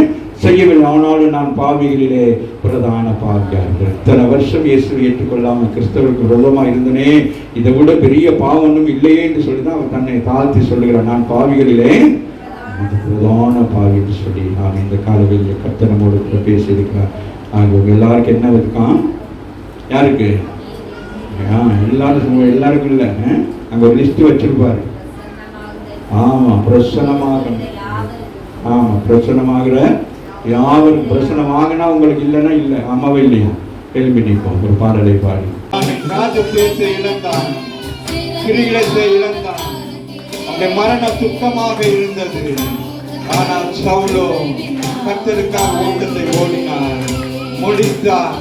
செய்யவில்லை. ஆனாலும் நான் பாவிகளிலே பிரதான பாவியார். இத்தனை வருஷம் இயேசுவை ஏற்றுக்கொள்ளாமல் கிறிஸ்தவருக்கு விரோதமா இருந்தனே, இதை விட பெரிய பாவம் ஒன்றும் இல்லையே என்று சொல்லிதான் அவர் தன்னை தாழ்த்தி சொல்லுகிறார். நான் பாவிகளிலே பிரதான பாவி என்று சொல்லி நான் இந்த காலவெளியை கர்த்தர் நம்மோடு பேசியிருக்கிறார். உங்க எல்லாருக்கும் என்ன இருக்கான்? யாருக்கு? எல்லாருக்கும் இல்லை. அங்க ஒரு லிஸ்ட் வச்சிருப்பாரு. ஆமா, பிரசனமாகணும். ஆமா, பிரசனமாகிற யாவரும் பிரசனமாகனா உங்களுக்கு இல்லைன்னா இல்லை. ஆமாவே இல்லையா? எழுப்பி நிற்போம், ஒரு பாடலை பாடி. ராஜதேசத்தை இழந்தான், கிரீடத்தை இழந்தான், அவருடைய மரண துக்கமாக இருந்தது. ஆனால் சவுலோ கர்த்தருக்காக ஓட்டத்தை ஓடினார், முடித்தார்.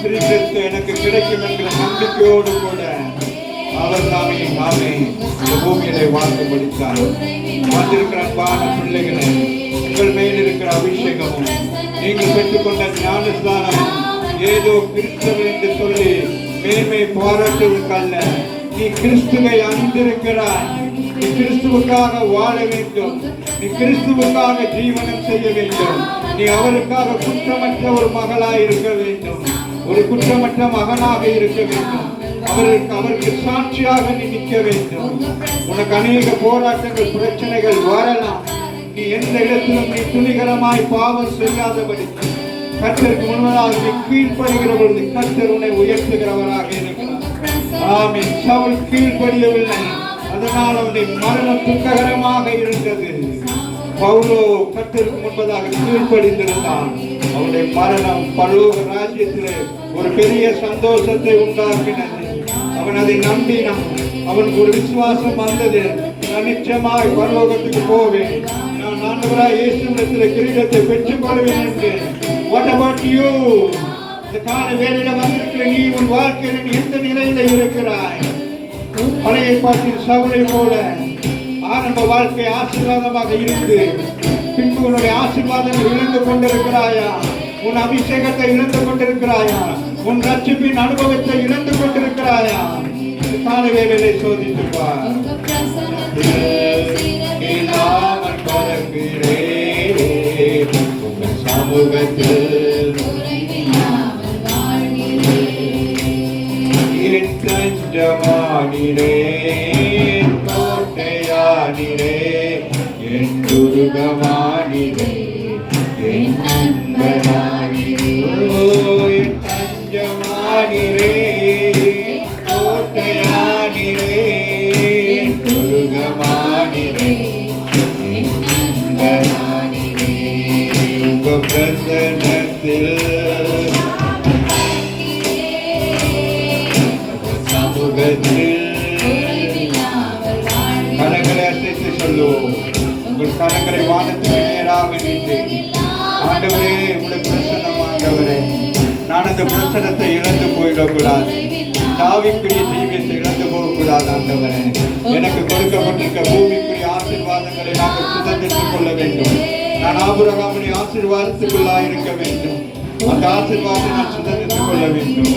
கிரீடத்தை எனக்கு கிடைக்கும் என்கிற நம்பிக்கையோடு கூட அவர் தாமே இந்த பூமியிலே வாழ்ந்து முடித்தார். வந்திருக்கிற அன்பான பிள்ளைகளே, உங்கள் மேல் இருக்கிற அபிஷேகமும் நீங்கள் பெற்றுக்கொண்ட ஞானஸ்தானமும் ஏதோ கிறிஸ்தவன் என்று சொல்லி மேன்மை பாராட்டுவதற்கல்ல. நீ கிறிஸ்துவை அறிந்திருக்கிறாய். நீ கிறிஸ்துவுக்காக வாழ வேண்டும். நீ கிறிஸ்துவுக்காக ஜீவனம் செய்ய வேண்டும். நீ அவருக்காக குற்றமற்ற ஒரு மகளாய் இருக்க வேண்டும், ஒரு குற்றமற்ற மகனாக இருக்க வேண்டும். அவருக்கு சாட்சியாக நீ நிற்க வேண்டும். உனக்கு அநேக போராட்டங்கள், பிரச்சனைகள் வரலாம். நீ எந்த இடத்திலும் நீ துணிகரமாய் பாவம் செய்யாதபடி கர்த்தருக்கு முன்பதாக நீ கீழ்ப்படுகிற பொழுது கர்த்தர் உன்னை உயர்த்துகிறவராக இருக்கிறார். ஆமென். சவுல் கீழ்ப்படியவில்லை, அதனால் அவனுடைய மரணம் துக்ககரமாக இருந்தது. பவுலோ கர்த்தருக்கு முன்பதாக கீழ்ப்படிந்திருந்தான். அவனுடைய மரணம் பரலோக ராஜ்யத்திலே ஒரு பெரிய சந்தோஷத்தை உண்டாக்கினது. அவன் அதை நம்பினான். அவனுக்கு ஒரு விசுவாசம் வந்தது, நான் நிச்சயமாய் பரலோகத்துக்கு போவேன், நான் ஆண்டவராய் இயேசுவிடத்தில் கிரீடத்தை பெற்றுக் கொள்வேன் என்று. What about you? இந்த கால வேளையில வந்திருக்கிற நீ உன் வாழ்க்கையில் எந்த நிலையில இருக்கிறாய்? பழைய பாட்டில் சவுலை போல ஆரம்ப வாழ்க்கை ஆசீர்வாதமாக இருந்து பின்பு உன்னுடைய ஆசீர்வாதங்களை இழந்து கொண்டிருக்கிறாயா? உன் அபிஷேகத்தை இழந்து கொண்டிருக்கிறாயா? உன் ரட்சிப்பின் அனுபவத்தை இழந்து கொண்டிருக்கிறாயா? இந்த கால வேளையிலே சோதித்துப்பார். சமூகத்தில் என் தஞ்சமானிரே, கோட்டையானிரே, என் துருகமானிரே, என் நண்பனானிரே, என் தஞ்சமானிரே, கோட்டையானிரே, என் துருகமானிரே, என் நண்பனானிரே. உங்க பிரசன்னத்தில் கரங்களை அசைத்து சொல்லுவோம். உங்கள் கரங்களை வானத்துக்கு நேராக நின்று, ஆண்டவரே உங்களுடைய பிரசன்னம், ஆண்டவரே நான் அந்த பிரசனத்தை இழந்து போயிடக்கூடாது, தாவிக்குரிய ஜீவியத்தை இழந்து போகக்கூடாது. ஆண்டவரே எனக்கு கொடுக்கப்பட்டிருக்க பூமிக்குரிய ஆசீர்வாதங்களை நாங்கள் சுதந்திரித்துக் கொள்ள வேண்டும். நான் ஆபிரகாமுடைய ஆசீர்வாதத்துக்குள்ளாக இருக்க வேண்டும். அந்த ஆசீர்வாதத்தை நான் சுதந்திரித்துக் கொள்ள வேண்டும்.